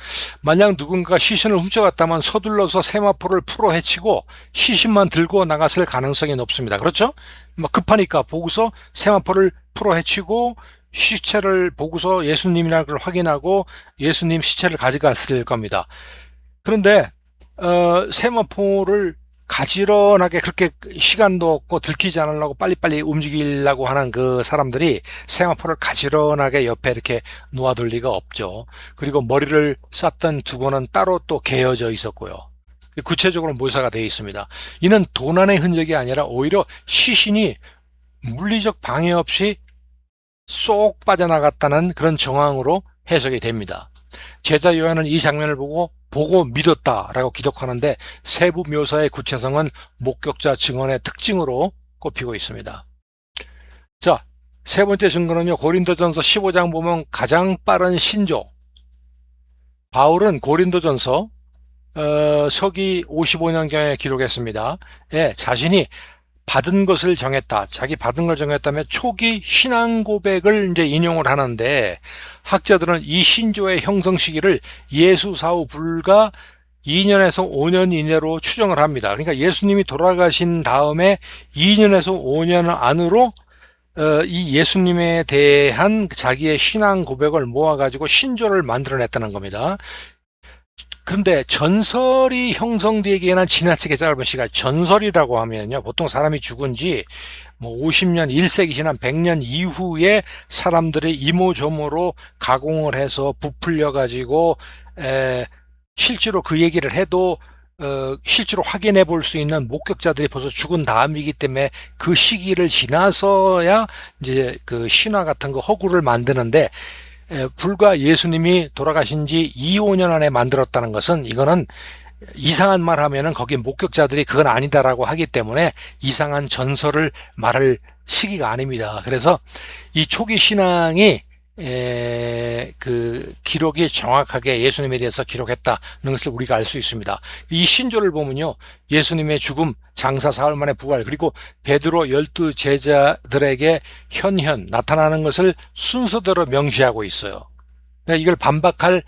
만약 누군가 시신을 훔쳐갔다면 서둘러서 세마포를 풀어 헤치고 시신만 들고 나갔을 가능성이 높습니다. 그렇죠? 막 급하니까 보고서 세마포를 풀어 헤치고 시체를 보고서 예수님이라는 걸 확인하고 예수님 시체를 가져갔을 겁니다. 그런데 세마포를 가지런하게 그렇게 시간도 없고 들키지 않으려고 빨리빨리 움직이려고 하는 그 사람들이 세마포를 가지런하게 옆에 이렇게 놓아둘 리가 없죠. 그리고 머리를 쌌던 두건은 따로 또 개어져 있었고요. 구체적으로 묘사가 되어 있습니다. 이는 도난의 흔적이 아니라 오히려 시신이 물리적 방해 없이 쏙 빠져나갔다는 그런 정황으로 해석이 됩니다. 제자 요한은 이 장면을 보고 믿었다라고 기록하는데 세부 묘사의 구체성은 목격자 증언의 특징으로 꼽히고 있습니다. 자, 세 번째 증거는요. 고린도전서 15장 보면 가장 빠른 신조. 바울은 고린도전서 서기 55년경에 기록했습니다. 예, 자신이 받은 것을 정했다. 자기 받은 걸 정했다면 초기 신앙 고백을 이제 인용을 하는데 학자들은 이 신조의 형성 시기를 예수 사후 불과 2년에서 5년 이내로 추정을 합니다. 그러니까 예수님이 돌아가신 다음에 2년에서 5년 안으로 이 예수님에 대한 자기의 신앙 고백을 모아가지고 신조를 만들어냈다는 겁니다. 그런데 전설이 형성되기에는 지나치게 짧은 시간, 전설이라고 하면요, 보통 사람이 죽은 지 뭐 50년, 1세기 지난 100년 이후에 사람들이 이모저모로 가공을 해서 부풀려가지고 실제로 그 얘기를 해도 실제로 확인해 볼 수 있는 목격자들이 벌써 죽은 다음이기 때문에 그 시기를 지나서야 이제 그 신화 같은 거 허구를 만드는데 불과 예수님이 돌아가신 지 2, 5년 안에 만들었다는 것은 이거는 이상한 말 하면은 거기 목격자들이 그건 아니다라고 하기 때문에 이상한 전설을 말할 시기가 아닙니다. 그래서 이 초기 신앙이 그 기록이 정확하게 예수님에 대해서 기록했다는 것을 우리가 알 수 있습니다. 이 신조를 보면요, 예수님의 죽음, 장사 사흘 만에 부활, 그리고 베드로 12 제자들에게 현현 나타나는 것을 순서대로 명시하고 있어요. 그러니까 이걸 반박할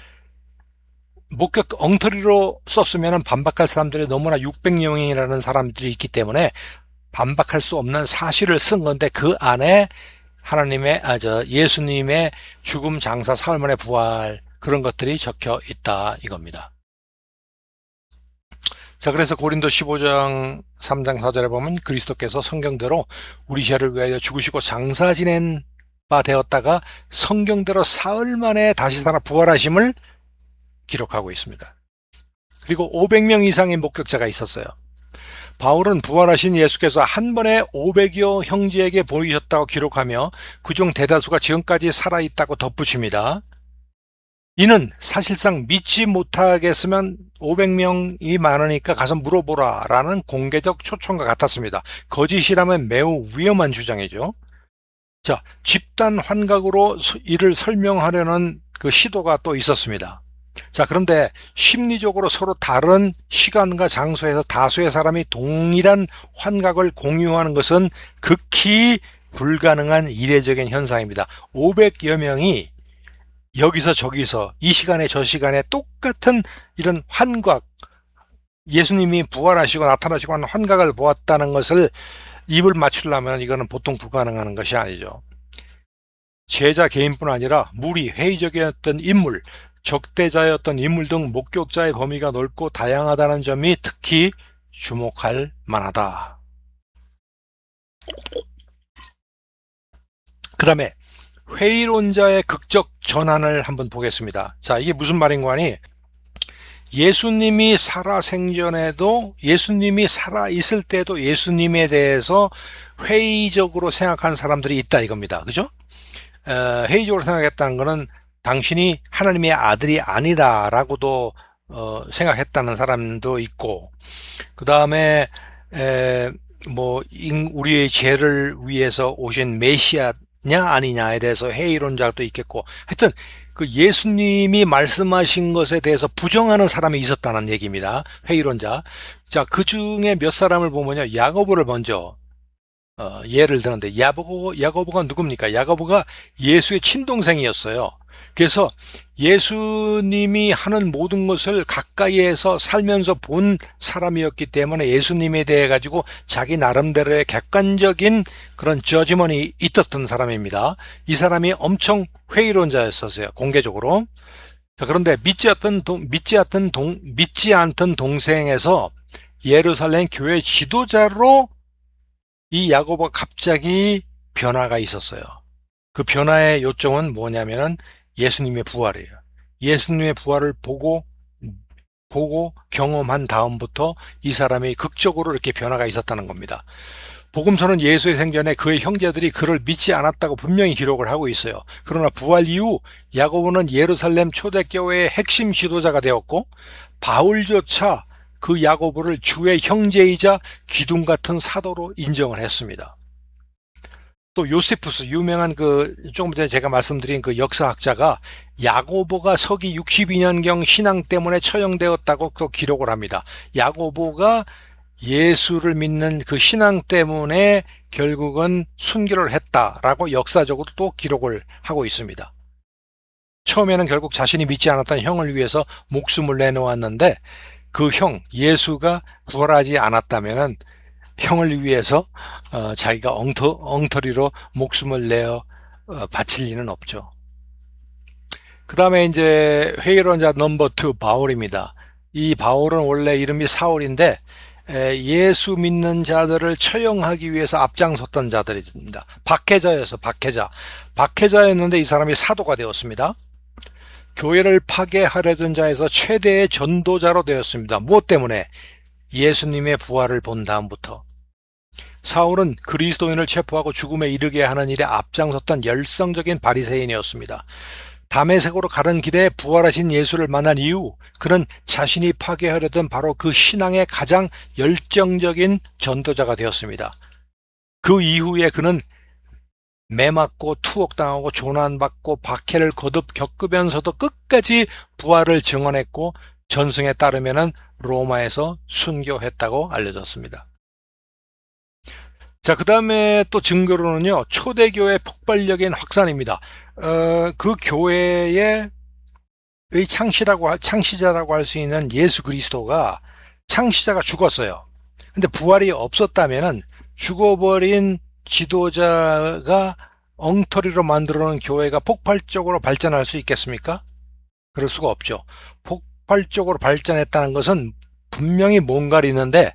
목격 엉터리로 썼으면 반박할 사람들이 너무나 600명이라는 사람들이 있기 때문에 반박할 수 없는 사실을 쓴 건데 그 안에 하나님의 예수님의 죽음, 장사, 사흘 만에 부활 그런 것들이 적혀 있다 이겁니다. 자, 그래서 고린도 15장 3장 4절에 보면 그리스도께서 성경대로 우리 죄를 위하여 죽으시고 장사 지낸 바 되었다가 성경대로 사흘 만에 다시 살아 부활하심을 기록하고 있습니다. 그리고 500명 이상의 목격자가 있었어요. 바울은 부활하신 예수께서 한 번에 500여 형제에게 보이셨다고 기록하며 그중 대다수가 지금까지 살아있다고 덧붙입니다. 이는 사실상 믿지 못하겠으면 500명이 많으니까 가서 물어보라 라는 공개적 초청과 같았습니다. 거짓이라면 매우 위험한 주장이죠. 자, 집단 환각으로 이를 설명하려는 그 시도가 또 있었습니다. 자, 그런데 심리적으로 서로 다른 시간과 장소에서 다수의 사람이 동일한 환각을 공유하는 것은 극히 불가능한 이례적인 현상입니다. 500여 명이 여기서 저기서 이 시간에 저 시간에 똑같은 이런 환각, 예수님이 부활하시고 나타나시고 하는 환각을 보았다는 것을 입을 맞추려면 이거는 보통 불가능한 것이 아니죠. 제자 개인뿐 아니라 무리, 회의적이었던 인물, 적대자였던 인물 등 목격자의 범위가 넓고 다양하다는 점이 특히 주목할 만하다. 그 다음에 회의론자의 극적 전환을 한번 보겠습니다. 자, 이게 무슨 말인가 하니 예수님이 살아생전에도 예수님이 살아있을 때도 예수님에 대해서 회의적으로 생각한 사람들이 있다 이겁니다. 그죠? 회의적으로 생각했다는 것은 당신이 하나님의 아들이 아니다라고도 생각했다는 사람도 있고, 그 다음에 우리의 죄를 위해서 오신 메시아냐 아니냐에 대해서 회의론자도 있겠고, 하여튼 그 예수님이 말씀하신 것에 대해서 부정하는 사람이 있었다는 얘기입니다. 회의론자. 자, 그 중에 몇 사람을 보면요, 야고보를 먼저 예를 드는데 야고보가 누굽니까? 야고보가 예수의 친동생이었어요. 그래서 예수님이 하는 모든 것을 가까이에서 살면서 본 사람이었기 때문에 예수님에 대해 가지고 자기 나름대로의 객관적인 그런 저지먼이 있었던 사람입니다. 이 사람이 엄청 회의론자였었어요. 공개적으로. 자, 그런데 믿지 않던 동생에서 예루살렘 교회 지도자로 이 야고보가 갑자기 변화가 있었어요. 그 변화의 요점은 뭐냐면은 예수님의 부활이에요. 예수님의 부활을 보고 경험한 다음부터 이 사람이 극적으로 이렇게 변화가 있었다는 겁니다. 복음서는 예수의 생전에 그의 형제들이 그를 믿지 않았다고 분명히 기록을 하고 있어요. 그러나 부활 이후 야고보는 예루살렘 초대교회의 핵심 지도자가 되었고 바울조차 그 야고보를 주의 형제이자 기둥 같은 사도로 인정을 했습니다. 또 요세푸스, 유명한 조금 전에 제가 말씀드린 그 역사학자가 야고보가 서기 62년경 신앙 때문에 처형되었다고 또 기록을 합니다. 야고보가 예수를 믿는 그 신앙 때문에 결국은 순교를 했다라고 역사적으로 또 기록을 하고 있습니다. 처음에는 결국 자신이 믿지 않았던 형을 위해서 목숨을 내놓았는데 그 형, 예수가 구원하지 않았다면은 형을 위해서 자기가 엉터리로 목숨을 내어 바칠 리는 없죠. 그 다음에 이제 회의론자 넘버 2 바울입니다. 이 바울은 원래 이름이 사울인데 예수 믿는 자들을 처형하기 위해서 앞장섰던 자들입니다. 박해자였는데 이 사람이 사도가 되었습니다. 교회를 파괴하려던 자에서 최대의 전도자로 되었습니다. 무엇 때문에? 예수님의 부활을 본 다음부터. 사울은 그리스도인을 체포하고 죽음에 이르게 하는 일에 앞장섰던 열성적인 바리새인이었습니다. 다메섹으로 가는 길에 부활하신 예수를 만난 이후 그는 자신이 파괴하려던 바로 그 신앙의 가장 열정적인 전도자가 되었습니다. 그 이후에 그는 매맞고 투옥당하고 조난받고 박해를 거듭 겪으면서도 끝까지 부활을 증언했고 전승에 따르면 로마에서 순교했다고 알려졌습니다. 자, 그 다음에 또 증거로는요, 초대교회 폭발적인 확산입니다. 그 교회의 창시자라고 할 수 있는 예수 그리스도가 창시자가 죽었어요. 근데 부활이 없었다면은 죽어버린 지도자가 엉터리로 만들어 놓은 교회가 폭발적으로 발전할 수 있겠습니까? 그럴 수가 없죠. 폭발적으로 발전했다는 것은 분명히 뭔가를 있는데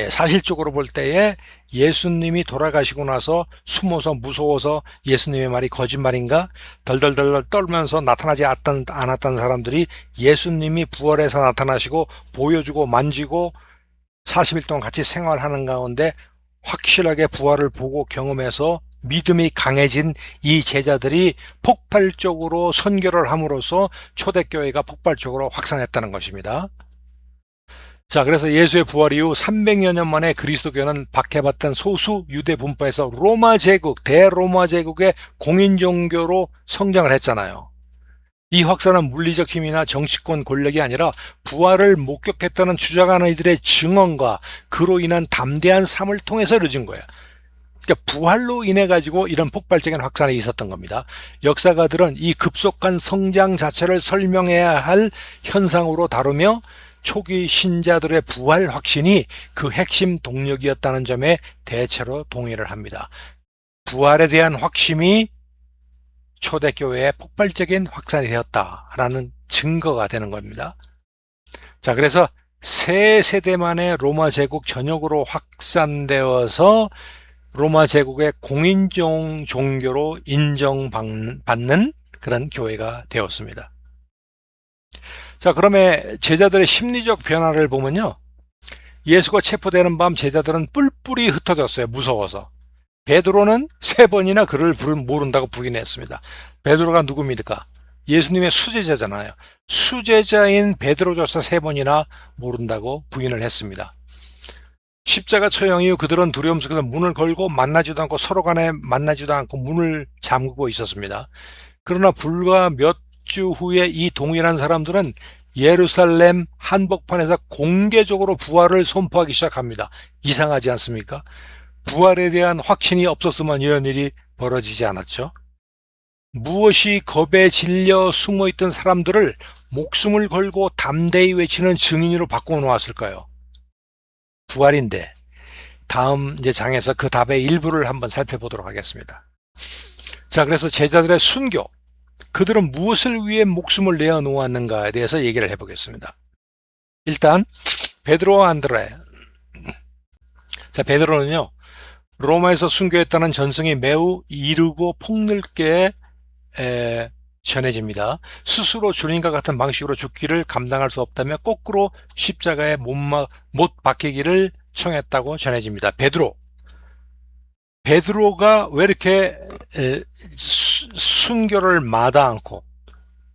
사실적으로 볼 때에 예수님이 돌아가시고 나서 숨어서 무서워서 예수님의 말이 거짓말인가 덜덜덜 떨면서 나타나지 않았던 사람들이 예수님이 부활해서 나타나시고 보여주고 만지고 40일 동안 같이 생활하는 가운데 확실하게 부활을 보고 경험해서 믿음이 강해진 이 제자들이 폭발적으로 선교를 함으로써 초대교회가 폭발적으로 확산했다는 것입니다. 자, 그래서 예수의 부활 이후 300여 년 만에 그리스도교는 박해받던 소수 유대 분파에서 로마 제국, 대로마 제국의 공인 종교로 성장을 했잖아요. 이 확산은 물리적 힘이나 정치권 권력이 아니라 부활을 목격했다는 주장하는 이들의 증언과 그로 인한 담대한 삶을 통해서 이루어진 거예요. 그러니까 부활로 인해 가지고 이런 폭발적인 확산이 있었던 겁니다. 역사가들은 이 급속한 성장 자체를 설명해야 할 현상으로 다루며 초기 신자들의 부활 확신이 그 핵심 동력이었다는 점에 대체로 동의를 합니다. 부활에 대한 확신이 초대교회의 폭발적인 확산이 되었다라는 증거가 되는 겁니다. 자, 그래서 세 세대 만에 로마 제국 전역으로 확산되어서 로마 제국의 공인종 종교로 인정받는 그런 교회가 되었습니다. 자, 그러면 제자들의 심리적 변화를 보면요. 예수가 체포되는 밤 제자들은 뿔뿔이 흩어졌어요. 무서워서. 베드로는 3번이나 그를 모른다고 부인했습니다. 베드로가 누굽니까? 예수님의 수제자잖아요. 수제자인 베드로조차 3번이나 모른다고 부인을 했습니다. 십자가 처형 이후 그들은 두려움 속에서 문을 걸고 만나지도 않고 서로 간에 만나지도 않고 문을 잠그고 있었습니다. 그러나 불과 몇 주 후에 이 동일한 사람들은 예루살렘 한복판에서 공개적으로 부활을 선포하기 시작합니다. 이상하지 않습니까? 부활에 대한 확신이 없었으면 이런 일이 벌어지지 않았죠. 무엇이 겁에 질려 숨어있던 사람들을 목숨을 걸고 담대히 외치는 증인으로 바꾸어 놓았을까요? 부활인데. 다음 이제 장에서 그 답의 일부를 한번 살펴보도록 하겠습니다. 자, 그래서 제자들의 순교, 그들은 무엇을 위해 목숨을 내어 놓았는가에 대해서 얘기를 해보겠습니다. 일단 베드로와 안드레. 자, 베드로는요, 로마에서 순교했다는 전승이 매우 이르고 폭넓게 전해집니다. 스스로 주님과 같은 방식으로 죽기를 감당할 수 없다며 거꾸로 십자가에 못 박히기를 청했다고 전해집니다. 베드로가 왜 이렇게 순교를 마다 않고,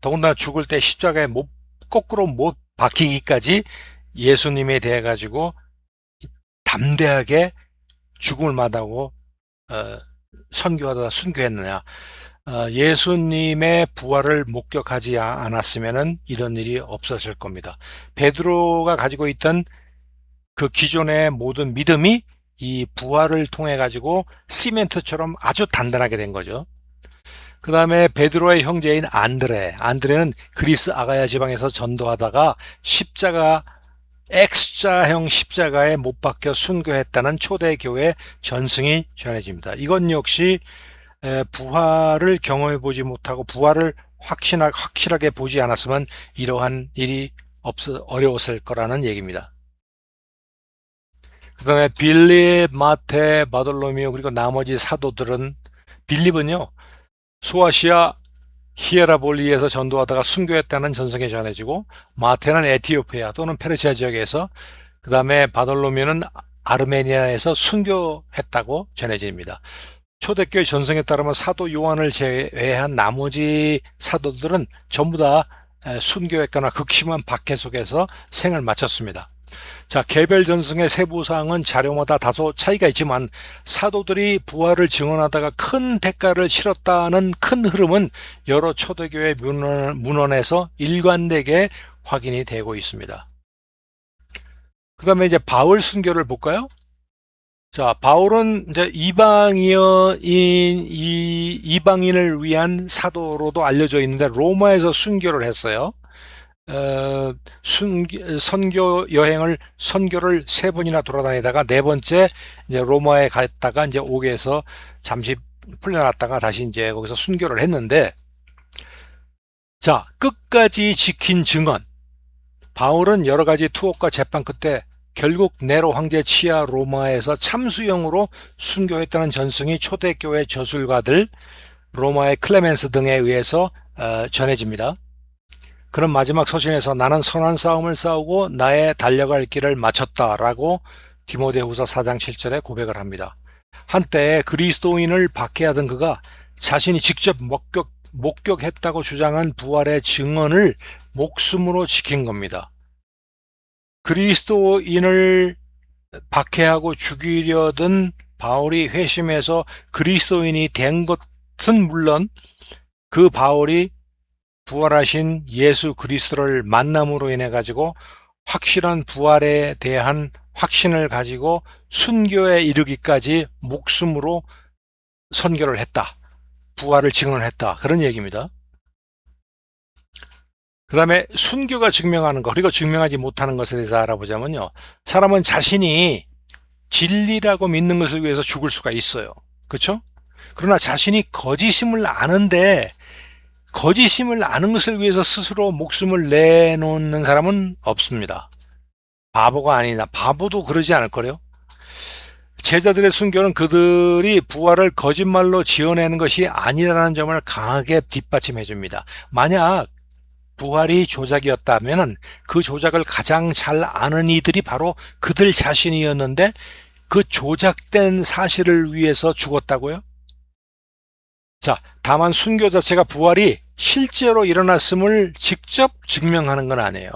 더군다나 죽을 때 십자가에 거꾸로 못 박히기까지 예수님에 대해 가지고 담대하게 죽음을 마다하고 선교하다 순교했느냐? 예수님의 부활을 목격하지 않았으면 이런 일이 없었을 겁니다. 베드로가 가지고 있던 그 기존의 모든 믿음이 이 부활을 통해 가지고 시멘트처럼 아주 단단하게 된 거죠. 그 다음에 베드로의 형제인 안드레는 그리스 아가야 지방에서 전도하다가 X자형 십자가에 못 박혀 순교했다는 초대교회 전승이 전해집니다. 이건 역시 부활을 경험해 보지 못하고 부활을 확실하게 보지 않았으면 이러한 일이 어려웠을 거라는 얘기입니다. 그 다음에 빌립, 마테, 바돌로미오 그리고 나머지 사도들은, 빌립은요 소아시아 히에라볼리에서 전도하다가 순교했다는 전승이 전해지고, 마테는 에티오피아 또는 페르시아 지역에서, 그 다음에 바돌로미오는 아르메니아에서 순교했다고 전해집니다. 초대교회 전승에 따르면 사도 요한을 제외한 나머지 사도들은 전부 다 순교했거나 극심한 박해 속에서 생을 마쳤습니다. 자, 개별 전승의 세부사항은 자료마다 다소 차이가 있지만 사도들이 부활을 증언하다가 큰 대가를 치렀다는 큰 흐름은 여러 초대교회 문헌에서 일관되게 확인이 되고 있습니다. 그 다음에 이제 바울 순교를 볼까요? 자, 바울은 이제 이방인을 위한 사도로도 알려져 있는데 로마에서 순교를 했어요. 선교를 3번이나 돌아다니다가 네 번째 이제 로마에 갔다가 이제 옥에서 잠시 풀려났다가 다시 이제 거기서 순교를 했는데, 자, 끝까지 지킨 증언. 바울은 여러 가지 투옥과 재판 끝에 결국 네로 황제 치하 로마에서 참수형으로 순교했다는 전승이 초대교회 저술가들, 로마의 클레멘스 등에 의해서 전해집니다. 그런 마지막 서신에서 나는 선한 싸움을 싸우고 나의 달려갈 길을 마쳤다라고 디모데후서 4장 7절에 고백을 합니다. 한때 그리스도인을 박해하던 그가 자신이 직접 목격했다고 주장한 부활의 증언을 목숨으로 지킨 겁니다. 그리스도인을 박해하고 죽이려던 바울이 회심해서 그리스도인이 된 것은 물론, 그 바울이 부활하신 예수 그리스도를 만남으로 인해 가지고 확실한 부활에 대한 확신을 가지고 순교에 이르기까지 목숨으로 선교를 했다. 부활을 증언했다. 그런 얘기입니다. 그 다음에 순교가 증명하는 것, 그리고 증명하지 못하는 것에 대해서 알아보자면요. 사람은 자신이 진리라고 믿는 것을 위해서 죽을 수가 있어요. 그렇죠? 그러나 자신이 거짓임을 아는데 거짓임을 아는 것을 위해서 스스로 목숨을 내놓는 사람은 없습니다. 바보가 아니냐. 바보도 그러지 않을 거래요. 제자들의 순교는 그들이 부활을 거짓말로 지어내는 것이 아니라는 점을 강하게 뒷받침해 줍니다. 만약 부활이 조작이었다면 그 조작을 가장 잘 아는 이들이 바로 그들 자신이었는데 그 조작된 사실을 위해서 죽었다고요? 자, 다만 순교 자체가 부활이 실제로 일어났음을 직접 증명하는 건 아니에요.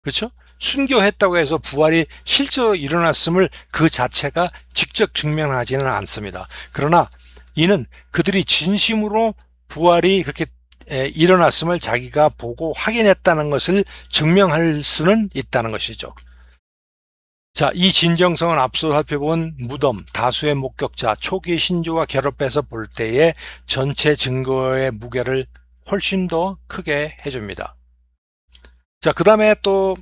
그렇죠? 순교했다고 해서 부활이 실제로 일어났음을 그 자체가 직접 증명하지는 않습니다. 그러나 이는 그들이 진심으로 부활이 그렇게 일어났음을 자기가 보고 확인했다는 것을 증명할 수는 있다는 것이죠. 자, 이 진정성은 앞서 살펴본 무덤, 다수의 목격자, 초기 신조와 결합해서 볼 때의 전체 증거의 무게를 훨씬 더 크게 해줍니다. 자, 그 다음에 또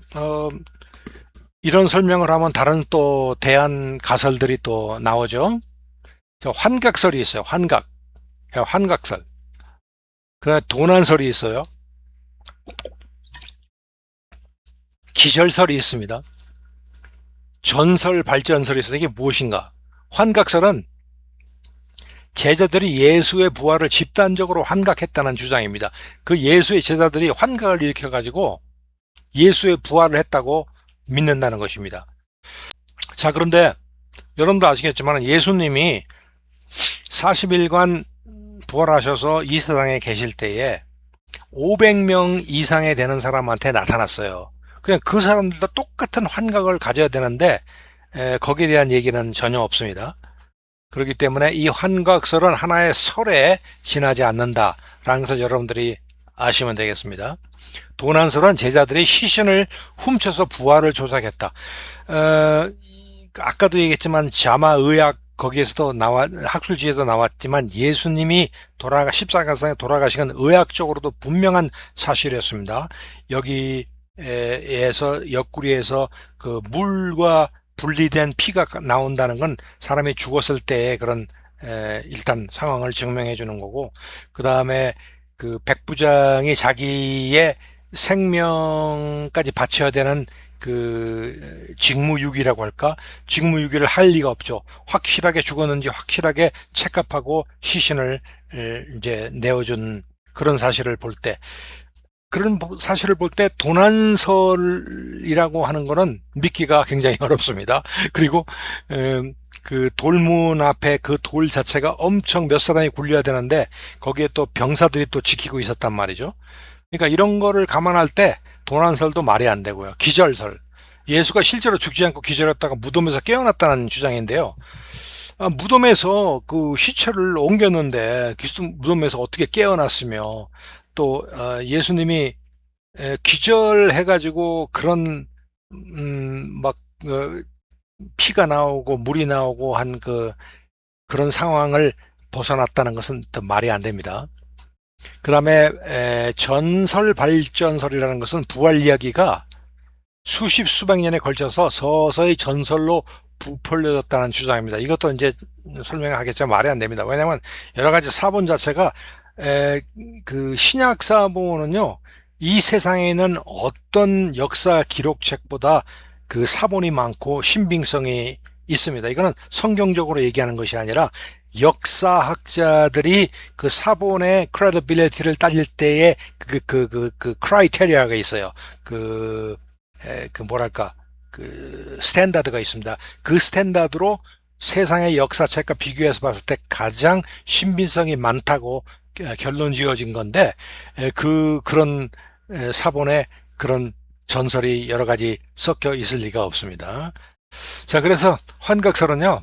이런 설명을 하면 다른 또 대안 가설들이 또 나오죠. 자, 환각설이 있어요. 환각설. 그다음에 도난설이 있어요. 기절설이 있습니다. 전설, 발전설이 있어요. 이게 무엇인가? 환각설은 제자들이 예수의 부활을 집단적으로 환각했다는 주장입니다. 그 예수의 제자들이 환각을 일으켜가지고 예수의 부활을 했다고 믿는다는 것입니다. 자, 그런데 여러분도 아시겠지만 예수님이 40일간 부활하셔서 이 세상에 계실 때에 500명 이상에 되는 사람한테 나타났어요. 그냥 그 사람들도 똑같은 환각을 가져야 되는데 거기에 대한 얘기는 전혀 없습니다. 그렇기 때문에 이 환각설은 하나의 설에 지나지 않는다라는 것을 여러분들이 아시면 되겠습니다. 도난설은 제자들이 시신을 훔쳐서 부활을 조작했다. 아까도 얘기했지만 자마의학 거기에서도 학술지에도 나왔지만 예수님이 십자가상에 돌아가신 건 의학적으로도 분명한 사실이었습니다. 여기에서 옆구리에서 그 물과 분리된 피가 나온다는 건 사람이 죽었을 때의 그런 일단 상황을 증명해 주는 거고, 그 다음에 그 백부장이 자기의 생명까지 바쳐야 되는 그 직무유기라고 할까? 직무유기를 할 리가 없죠. 확실하게 죽었는지 확실하게 체크하고 시신을 이제 내어준 그런 사실을 볼 때, 그런 사실을 볼 때 도난설이라고 하는 거는 믿기가 굉장히 어렵습니다. 그리고 그 돌문 앞에 그 돌 자체가 엄청 몇 사람이 굴려야 되는데 거기에 또 병사들이 또 지키고 있었단 말이죠. 그러니까 이런 거를 감안할 때 도난설도 말이 안 되고요. 기절설. 예수가 실제로 죽지 않고 기절했다가 무덤에서 깨어났다는 주장인데요. 무덤에서 그 시체를 옮겼는데 그리스도 무덤에서 어떻게 깨어났으며 또 예수님이 기절해가지고 그런 막 피가 나오고 물이 나오고 한 그런 상황을 벗어났다는 것은 또 말이 안 됩니다. 그 다음에 전설 발전설이라는 것은 부활 이야기가 수백 년에 걸쳐서 서서히 전설로 부풀려졌다는 주장입니다. 이것도 이제 설명하겠지만 말이 안 됩니다. 왜냐하면 여러 가지 사본 자체가 그 신약 사본은요, 이 세상에 있는 어떤 역사 기록책보다 그 사본이 많고 신빙성이 있습니다. 이거는 성경적으로 얘기하는 것이 아니라 역사학자들이 그 사본의 credibility를 따질 때의 그 크라이테리아가 있어요. 뭐랄까, 그 스탠다드가 있습니다. 그 스탠다드로 세상의 역사책과 비교해서 봤을 때 가장 신빙성이 많다고 결론 지어진 건데, 그런 사본에 그런 전설이 여러 가지 섞여 있을 리가 없습니다. 자, 그래서 환각설은요,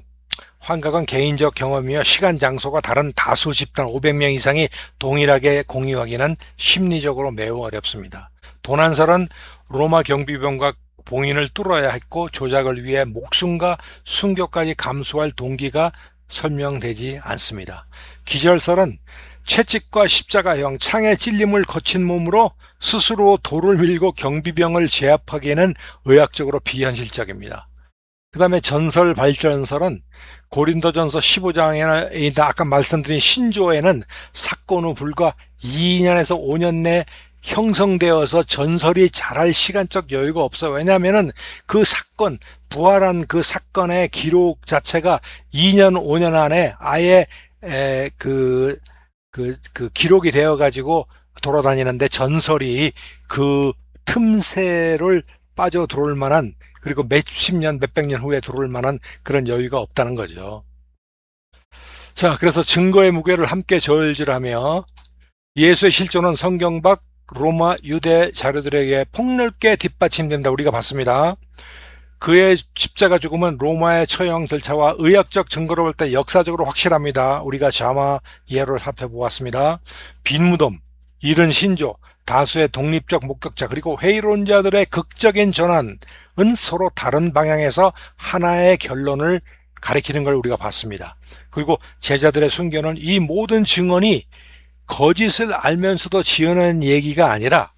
환각은 개인적 경험이며 시간 장소가 다른 다수 집단 500명 이상이 동일하게 공유하기는 심리적으로 매우 어렵습니다. 도난설은 로마 경비병과 봉인을 뚫어야 했고 조작을 위해 목숨과 순교까지 감수할 동기가 설명되지 않습니다. 기절설은 채찍과 십자가형 창에 찔림을 거친 몸으로 스스로 돌을 밀고 경비병을 제압하기에는 의학적으로 비현실적입니다. 그 다음에 전설 발전설은 고린도전서 15장에 있는 아까 말씀드린 신조에는 사건 후 불과 2년에서 5년 내 형성되어서 전설이 자랄 시간적 여유가 없어요. 왜냐하면은 그 사건, 부활한 그 사건의 기록 자체가 2년, 5년 안에 아예 그 기록이 되어가지고 돌아다니는데 전설이 그 틈새를 빠져 들어올 만한, 그리고 몇십 년, 몇백 년 후에 들어올 만한 그런 여유가 없다는 거죠. 자, 그래서 증거의 무게를 함께 저울질하며 예수의 실존은 성경 밖 로마 유대 자료들에게 폭넓게 뒷받침된다. 우리가 봤습니다. 그의 십자가 죽음은 로마의 처형 절차와 의학적 증거로 볼 때 역사적으로 확실합니다. 우리가 자마 예를 살펴보았습니다. 빈 무덤, 잃은 신조, 다수의 독립적 목격자 그리고 회의론자들의 극적인 전환은 서로 다른 방향에서 하나의 결론을 가리키는 걸 우리가 봤습니다. 그리고 제자들의 순교는 이 모든 증언이 거짓을 알면서도 지어낸 얘기가 아니라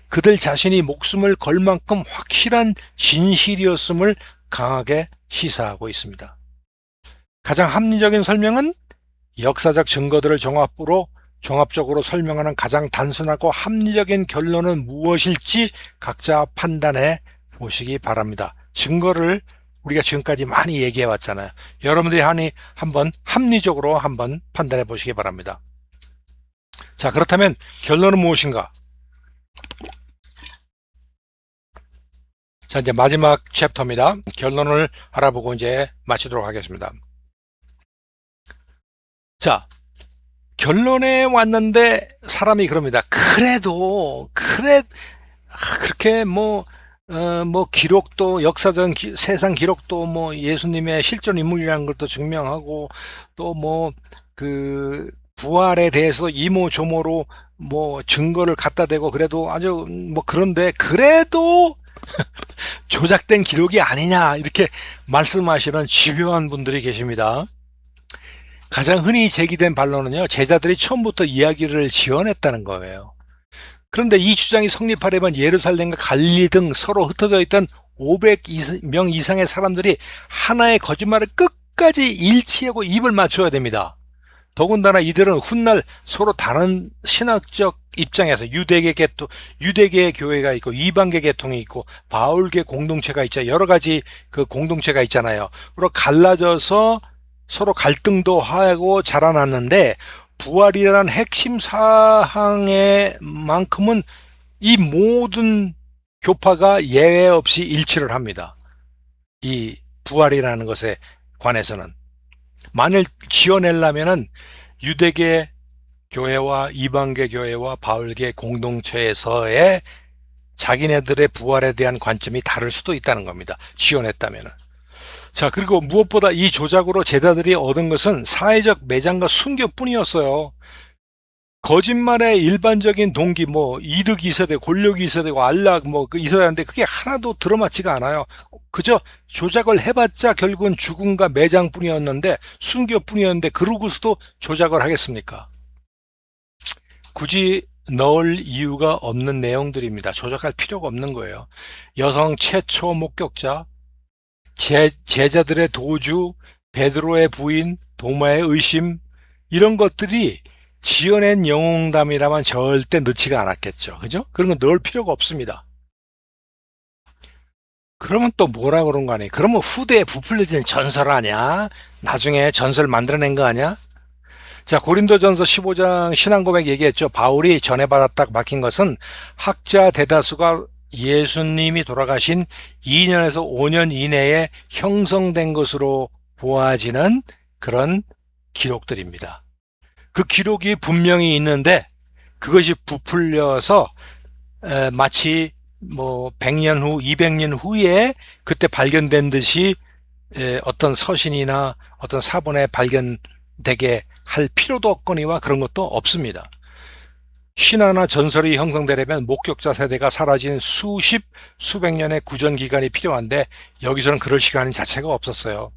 그들 자신이 목숨을 걸 만큼 확실한 진실이었음을 강하게 시사하고 있습니다. 가장 합리적인 설명은 역사적 증거들을 종합적으로 설명하는 가장 단순하고 합리적인 결론은 무엇일지 각자 판단해 보시기 바랍니다. 증거를 우리가 지금까지 많이 얘기해 왔잖아요. 여러분들이 한번 합리적으로 한번 판단해 보시기 바랍니다. 자, 그렇다면 결론은 무엇인가? 자, 이제 마지막 챕터입니다. 결론을 알아보고 이제 마치도록 하겠습니다. 자, 결론에 왔는데 사람이 그럽니다. 그렇게 기록도, 역사적 세상 기록도 예수님의 실존 인물이라는 것도 증명하고 또 부활에 대해서 이모저모로 증거를 갖다 대고 그래도 아주 그런데 그래도 조작된 기록이 아니냐 이렇게 말씀하시는 집요한 분들이 계십니다. 가장 흔히 제기된 반론은요, 제자들이 처음부터 이야기를 지어냈다는 거예요. 그런데 이 주장이 성립하려면 예루살렘과 갈릴리 등 서로 흩어져 있던 500명 이상의 사람들이 하나의 거짓말을 끝까지 일치하고 입을 맞춰야 됩니다. 더군다나 이들은 훗날 서로 다른 신학적 입장에서 유대계 교회가 있고 이방계 계통이 있고 바울계 공동체가 있죠. 여러 가지 그 공동체가 있잖아요. 그리고 갈라져서 서로 갈등도 하고 자라났는데 부활이라는 핵심 사항의 만큼은 이 모든 교파가 예외 없이 일치를 합니다. 이 부활이라는 것에 관해서는. 만일 지어내려면은 유대계 교회와 이방계 교회와 바울계 공동체에서의 자기네들의 부활에 대한 관점이 다를 수도 있다는 겁니다. 지어냈다면은. 자, 그리고 무엇보다 이 조작으로 제자들이 얻은 것은 사회적 매장과 순교뿐이었어요. 거짓말의 일반적인 동기, 이득이 있어야 되고, 권력이 있어야 되고, 안락, 있어야 하는데, 그게 하나도 들어맞지가 않아요. 그저 조작을 해봤자 결국은 죽음과 매장뿐이었는데, 순교뿐이었는데, 그러고서도 조작을 하겠습니까? 굳이 넣을 이유가 없는 내용들입니다. 조작할 필요가 없는 거예요. 여성 최초 목격자, 제자들의 도주, 베드로의 부인, 도마의 의심, 이런 것들이 지어낸 영웅담이라면 절대 넣지가 않았겠죠. 그죠? 그런 건 넣을 필요가 없습니다. 그러면 또 뭐라 그런 거 아니에요? 그러면 후대에 부풀려진 전설 아니야? 나중에 전설 만들어낸 거 아니야? 자, 고린도전서 15장 신앙고백 얘기했죠. 바울이 전해받았다 막힌 것은 학자 대다수가 예수님이 돌아가신 2년에서 5년 이내에 형성된 것으로 보아지는 그런 기록들입니다. 그 기록이 분명히 있는데 그것이 부풀려서 마치 100년 후, 200년 후에 그때 발견된 듯이 어떤 서신이나 어떤 사본에 발견되게 할 필요도 없거니와 그런 것도 없습니다. 신화나 전설이 형성되려면 목격자 세대가 사라진 수백 년의 구전 기간이 필요한데 여기서는 그럴 시간 자체가 없었어요.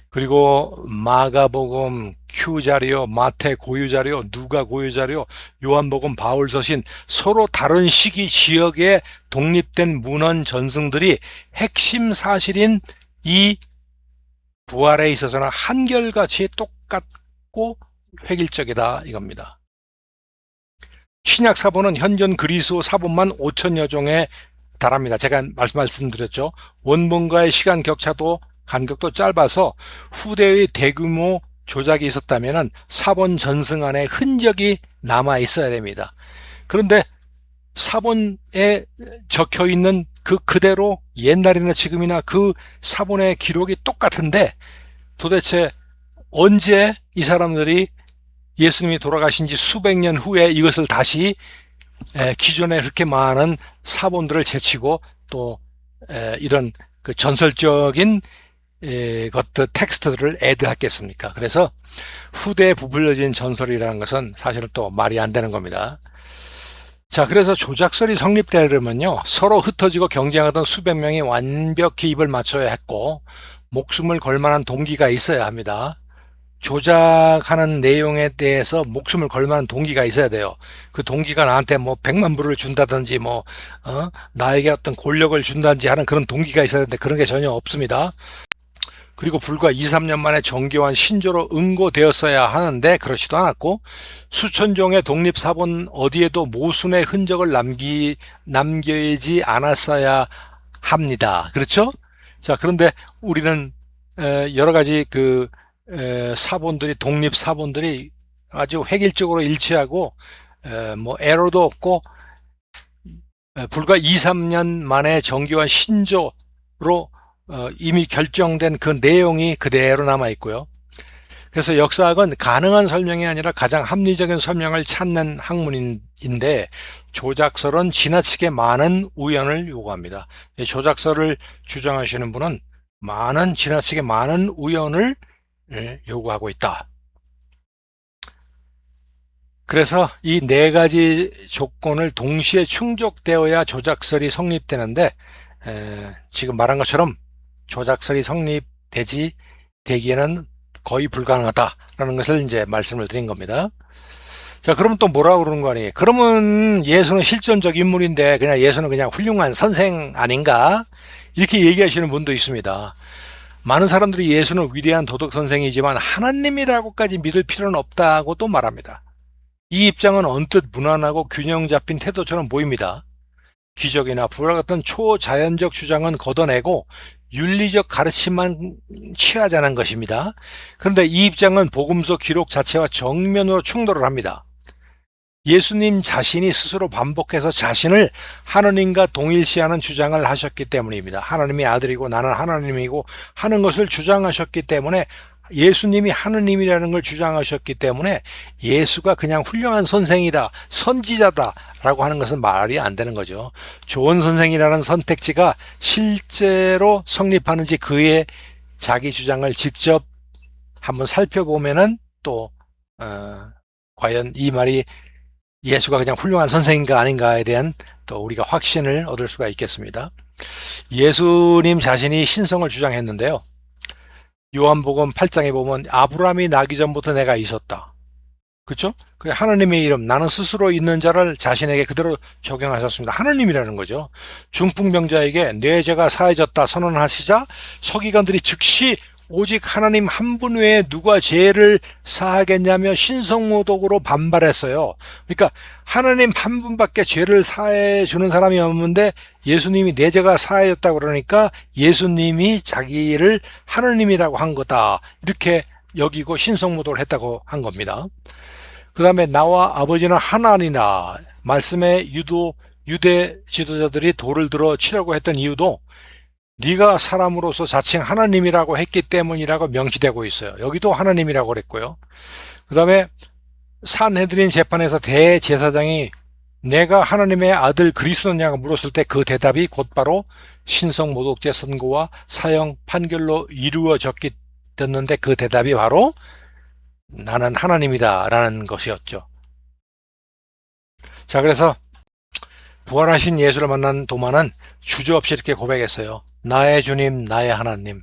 그리고 마가복음 Q자료, 마태 고유자료, 누가 고유자료, 요한복음 바울서신 서로 다른 시기 지역에 독립된 문헌 전승들이 핵심 사실인 이 부활에 있어서는 한결같이 똑같고 획일적이다 이겁니다. 신약 사본은 현존 그리스어 사본만 5천여 종에 달합니다. 제가 말씀드렸죠. 원본과의 시간 간격도 짧아서 후대의 대규모 조작이 있었다면 사본 전승 안에 흔적이 남아 있어야 됩니다. 그런데 사본에 적혀 있는 그대로 옛날이나 지금이나 그 사본의 기록이 똑같은데 도대체 언제 이 사람들이 예수님이 돌아가신 지 수백 년 후에 이것을 다시 기존에 그렇게 많은 사본들을 제치고 또 이런 그 전설적인 것들 텍스트들을 애드했겠습니까? 그래서 후대에 부풀려진 전설이라는 것은 사실은 또 말이 안 되는 겁니다. 자, 그래서 조작설이 성립되려면요, 서로 흩어지고 경쟁하던 수백 명이 완벽히 입을 맞춰야 했고, 목숨을 걸 만한 동기가 있어야 합니다. 조작하는 내용에 대해서 목숨을 걸 만한 동기가 있어야 돼요. 그 동기가 나한테 뭐 100만 불을 준다든지 나에게 어떤 권력을 준다든지 하는 그런 동기가 있어야 되는데 그런 게 전혀 없습니다. 그리고 불과 2, 3년 만에 정교한 신조로 응고되었어야 하는데 그렇지도 않았고, 수천 종의 독립사본 어디에도 모순의 흔적을 남기지 않았어야 합니다. 그렇죠? 자, 그런데 우리는 여러 가지 사본들이, 독립사본들이 아주 획일적으로 일치하고 에러도 없고 불과 2, 3년 만에 정교한 신조로 이미 결정된 그 내용이 그대로 남아 있고요. 그래서 역사학은 가능한 설명이 아니라 가장 합리적인 설명을 찾는 학문인데, 조작설은 지나치게 많은 우연을 요구합니다. 조작설을 주장하시는 분은 지나치게 많은 우연을 요구하고 있다. 그래서 이 네 가지 조건을 동시에 충족되어야 조작설이 성립되는데, 지금 말한 것처럼 조작설이 되기에는 거의 불가능하다라는 것을 이제 말씀을 드린 겁니다. 자, 그러면 또 뭐라고 그러는 거 아니에요? 그러면 예수는 실존적 인물인데 예수는 그냥 훌륭한 선생 아닌가? 이렇게 얘기하시는 분도 있습니다. 많은 사람들이 예수는 위대한 도덕 선생이지만 하나님이라고까지 믿을 필요는 없다고 또 말합니다. 이 입장은 언뜻 무난하고 균형 잡힌 태도처럼 보입니다. 기적이나 부활 같은 초자연적 주장은 걷어내고 윤리적 가르침만 취하자는 것입니다. 그런데 이 입장은 복음서 기록 자체와 정면으로 충돌을 합니다. 예수님 자신이 스스로 반복해서 자신을 하느님과 동일시하는 주장을 하셨기 때문입니다. 하나님이 아들이고 나는 하나님이고 하는 것을 주장하셨기 때문에, 예수님이 하느님이라는 걸 주장하셨기 때문에 예수가 그냥 훌륭한 선생이다, 선지자다 라고 하는 것은 말이 안 되는 거죠. 좋은 선생이라는 선택지가 실제로 성립하는지 그의 자기 주장을 직접 한번 살펴보면은 또 과연 이 말이 예수가 그냥 훌륭한 선생인가 아닌가에 대한 또 우리가 확신을 얻을 수가 있겠습니다. 예수님 자신이 신성을 주장했는데요. 요한복음 8장에 보면 아브라함이 나기 전부터 내가 있었다. 그렇죠? 하나님의 이름, 나는 스스로 있는 자를 자신에게 그대로 적용하셨습니다. 하나님이라는 거죠. 중풍병자에게 내 죄가 사해졌다 선언하시자 서기관들이 즉시 오직 하나님 한 분 외에 누가 죄를 사하겠냐며 신성모독으로 반발했어요. 그러니까 하나님 한 분밖에 죄를 사해 주는 사람이 없는데 예수님이 내 죄가 사해졌다고 그러니까 예수님이 자기를 하나님이라고 한 거다, 이렇게 여기고 신성모독을 했다고 한 겁니다. 그 다음에 나와 아버지는 하나니라, 말씀에 유대 지도자들이 돌을 들어 치려고 했던 이유도 네가 사람으로서 자칭 하나님이라고 했기 때문이라고 명시되고 있어요. 여기도 하나님이라고 그랬고요. 그 다음에 산헤드린 재판에서 대제사장이 내가 하나님의 아들 그리스도냐고 물었을 때 그 대답이 곧바로 신성모독죄 선고와 사형 판결로 이루어졌는데 그 대답이 바로 나는 하나님이다 라는 것이었죠. 자, 그래서 부활하신 예수를 만난 도마는 주저없이 이렇게 고백했어요. 나의 주님, 나의 하나님.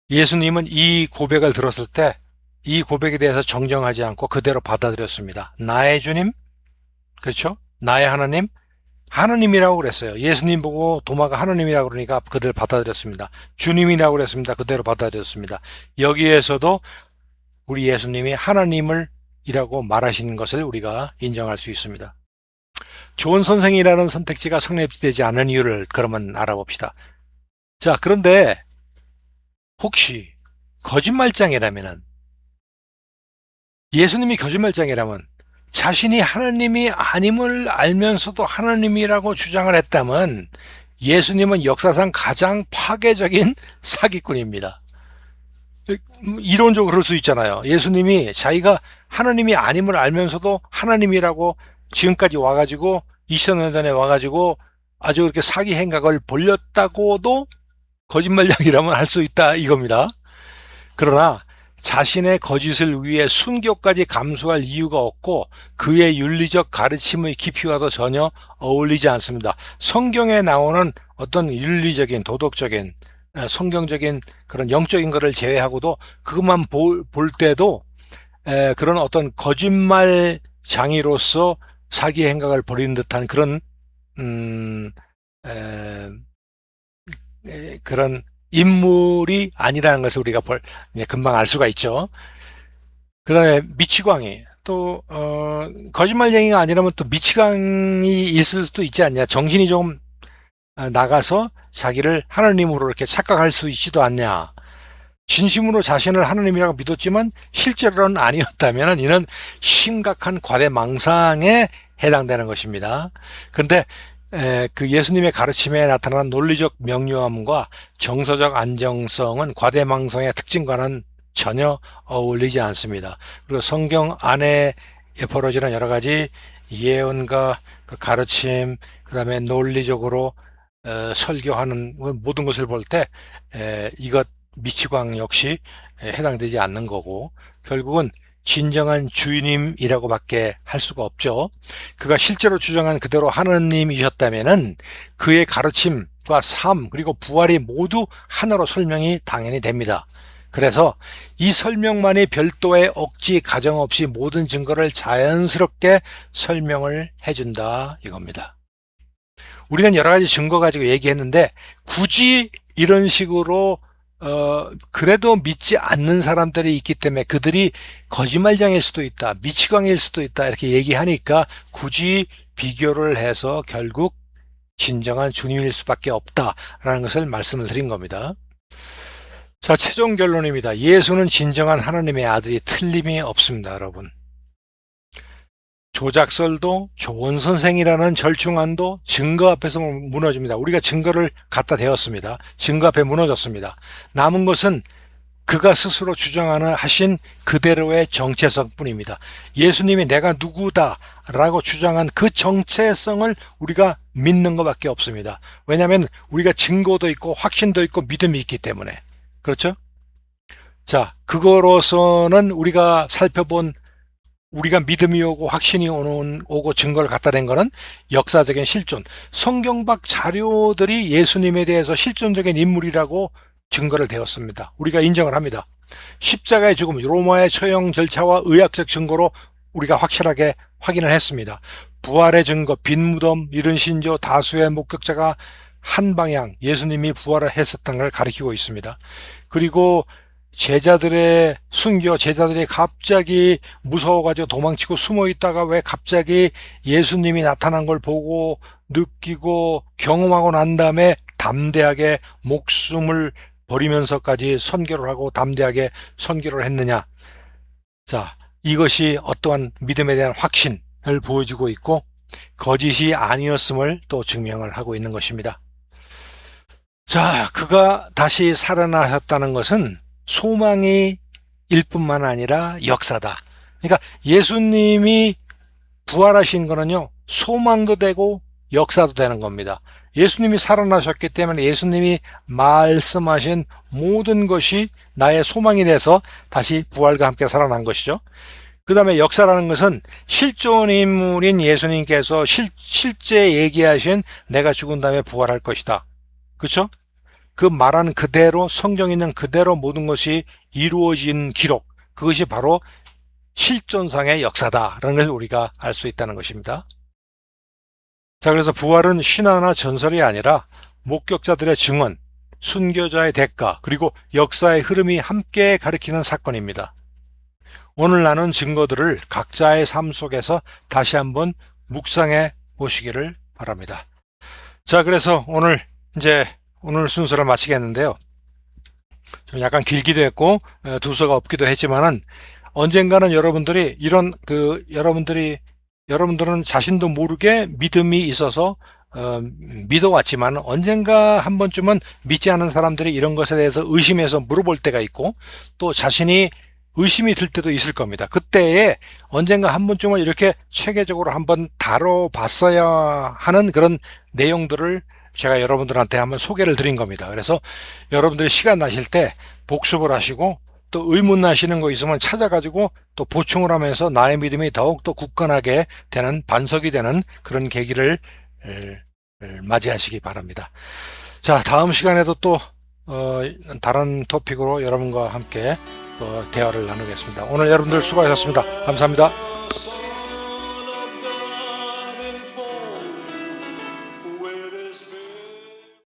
예수님은 이 고백을 들었을 때 이 고백에 대해서 정정하지 않고 그대로 받아들였습니다. 나의 주님, 그렇죠? 나의 하나님, 하나님이라고 그랬어요. 예수님 보고 도마가 하나님이라고 그러니까 그대로 받아들였습니다. 주님이라고 그랬습니다. 그대로 받아들였습니다. 여기에서도 우리 예수님이 하나님이라고 말하시는 것을 우리가 인정할 수 있습니다. 좋은 선생이라는 선택지가 성립되지 않은 이유를 그러면 알아봅시다. 자, 그런데 혹시 거짓말장이라면은, 예수님이 거짓말장이라면 자신이 하나님이 아님을 알면서도 하나님이라고 주장을 했다면 예수님은 역사상 가장 파괴적인 사기꾼입니다. 이론적으로 그럴 수 있잖아요. 예수님이 자기가 하나님이 아님을 알면서도 하나님이라고 지금까지 와가지고 2000년 전에 와가지고 아주 그렇게 사기 행각을 벌렸다고도 거짓말장이라면 할 수 있다 이겁니다. 그러나 자신의 거짓을 위해 순교까지 감수할 이유가 없고 그의 윤리적 가르침의 깊이와도 전혀 어울리지 않습니다. 성경에 나오는 어떤 윤리적인 도덕적인 성경적인 그런 영적인 것을 제외하고도 그것만 볼 때도 그런 어떤 거짓말 장이로서 사기 행각을 벌이는 듯한 그런 에, 그런 인물이 아니라는 것을 우리가 금방 알 수가 있죠. 그 다음에 미치광이 또 거짓말쟁이가 아니라면 또 미치광이 있을 수도 있지 않냐. 정신이 좀 나가서 자기를 하나님으로 이렇게 착각할 수 있지도 않냐. 진심으로 자신을 하나님이라고 믿었지만 실제로는 아니었다면 이는 심각한 과대망상에 해당되는 것입니다. 그런데 그 예수님의 가르침에 나타난 논리적 명료함과 정서적 안정성은 과대망상의 특징과는 전혀 어울리지 않습니다. 그리고 성경 안에 벌어지는 여러 가지 예언과 그 가르침, 그 다음에 논리적으로 설교하는 모든 것을 볼 때 이것 미치광 역시 해당되지 않는 거고 결국은 진정한 주님이라고밖에 할 수가 없죠. 그가 실제로 주장한 그대로 하나님이셨다면은 그의 가르침과 삶 그리고 부활이 모두 하나로 설명이 당연히 됩니다. 그래서 이 설명만이 별도의 억지 가정 없이 모든 증거를 자연스럽게 설명을 해준다 이겁니다. 우리는 여러 가지 증거 가지고 얘기했는데 굳이 이런 식으로 그래도 믿지 않는 사람들이 있기 때문에 그들이 거짓말장일 수도 있다, 미치광일 수도 있다 이렇게 얘기하니까 굳이 비교를 해서 결국 진정한 주님일 수밖에 없다라는 것을 말씀을 드린 겁니다. 자, 최종 결론입니다. 예수는 진정한 하나님의 아들이 틀림이 없습니다, 여러분. 조작설도 좋은 선생이라는 절충안도 증거 앞에서 무너집니다. 우리가 증거를 갖다 대었습니다. 증거 앞에 무너졌습니다. 남은 것은 그가 스스로 주장하는 하신 그대로의 정체성뿐입니다. 예수님이 내가 누구다 라고 주장한 그 정체성을 우리가 믿는 것밖에 없습니다. 왜냐하면 우리가 증거도 있고 확신도 있고 믿음이 있기 때문에. 그렇죠? 자, 그거로서는 우리가 살펴본 우리가 믿음이 오고 확신이 오고 증거를 갖다 댄 거는 역사적인 실존. 성경밖 자료들이 예수님에 대해서 실존적인 인물이라고 증거를 대었습니다. 우리가 인정을 합니다. 십자가의 죽음, 로마의 처형 절차와 의학적 증거로 우리가 확실하게 확인을 했습니다. 부활의 증거, 빈 무덤, 이른 신조, 다수의 목격자가 한 방향, 예수님이 부활을 했었다는 걸 가리키고 있습니다. 그리고 제자들의 순교, 제자들이 갑자기 무서워가지고 도망치고 숨어 있다가 왜 갑자기 예수님이 나타난 걸 보고 느끼고 경험하고 난 다음에 담대하게 목숨을 버리면서까지 선교를 하고 담대하게 선교를 했느냐. 자, 이것이 어떠한 믿음에 대한 확신을 보여주고 있고 거짓이 아니었음을 또 증명을 하고 있는 것입니다. 자, 그가 다시 살아나셨다는 것은 소망이 일 뿐만 아니라 역사다. 그러니까 예수님이 부활하신 거는요, 소망도 되고 역사도 되는 겁니다. 예수님이 살아나셨기 때문에 예수님이 말씀하신 모든 것이 나의 소망이 돼서 다시 부활과 함께 살아난 것이죠. 그 다음에 역사라는 것은 실존 인물인 예수님께서 실제 얘기하신 내가 죽은 다음에 부활할 것이다. 그렇죠? 그 말한 그대로 성경에 있는 그대로 모든 것이 이루어진 기록, 그것이 바로 실존상의 역사다라는 것을 우리가 알 수 있다는 것입니다. 자, 그래서 부활은 신화나 전설이 아니라 목격자들의 증언, 순교자의 대가, 그리고 역사의 흐름이 함께 가리키는 사건입니다. 오늘 나눈 증거들을 각자의 삶 속에서 다시 한번 묵상해 보시기를 바랍니다. 자, 그래서 오늘 순서를 마치겠는데요. 좀 약간 길기도 했고 두서가 없기도 했지만은 언젠가는 여러분들은 자신도 모르게 믿음이 있어서 믿어왔지만 언젠가 한 번쯤은 믿지 않은 사람들이 이런 것에 대해서 의심해서 물어볼 때가 있고 또 자신이 의심이 들 때도 있을 겁니다. 그때에 언젠가 한 번쯤은 이렇게 체계적으로 한번 다뤄봤어야 하는 그런 내용들을 제가 여러분들한테 한번 소개를 드린 겁니다. 그래서 여러분들이 시간 나실 때 복습을 하시고 또 의문 나시는 거 있으면 찾아가지고 또 보충을 하면서 나의 믿음이 더욱더 굳건하게 되는 반석이 되는 그런 계기를 맞이하시기 바랍니다. 자, 다음 시간에도 또 다른 토픽으로 여러분과 함께 또 대화를 나누겠습니다. 오늘 여러분들 수고하셨습니다. 감사합니다.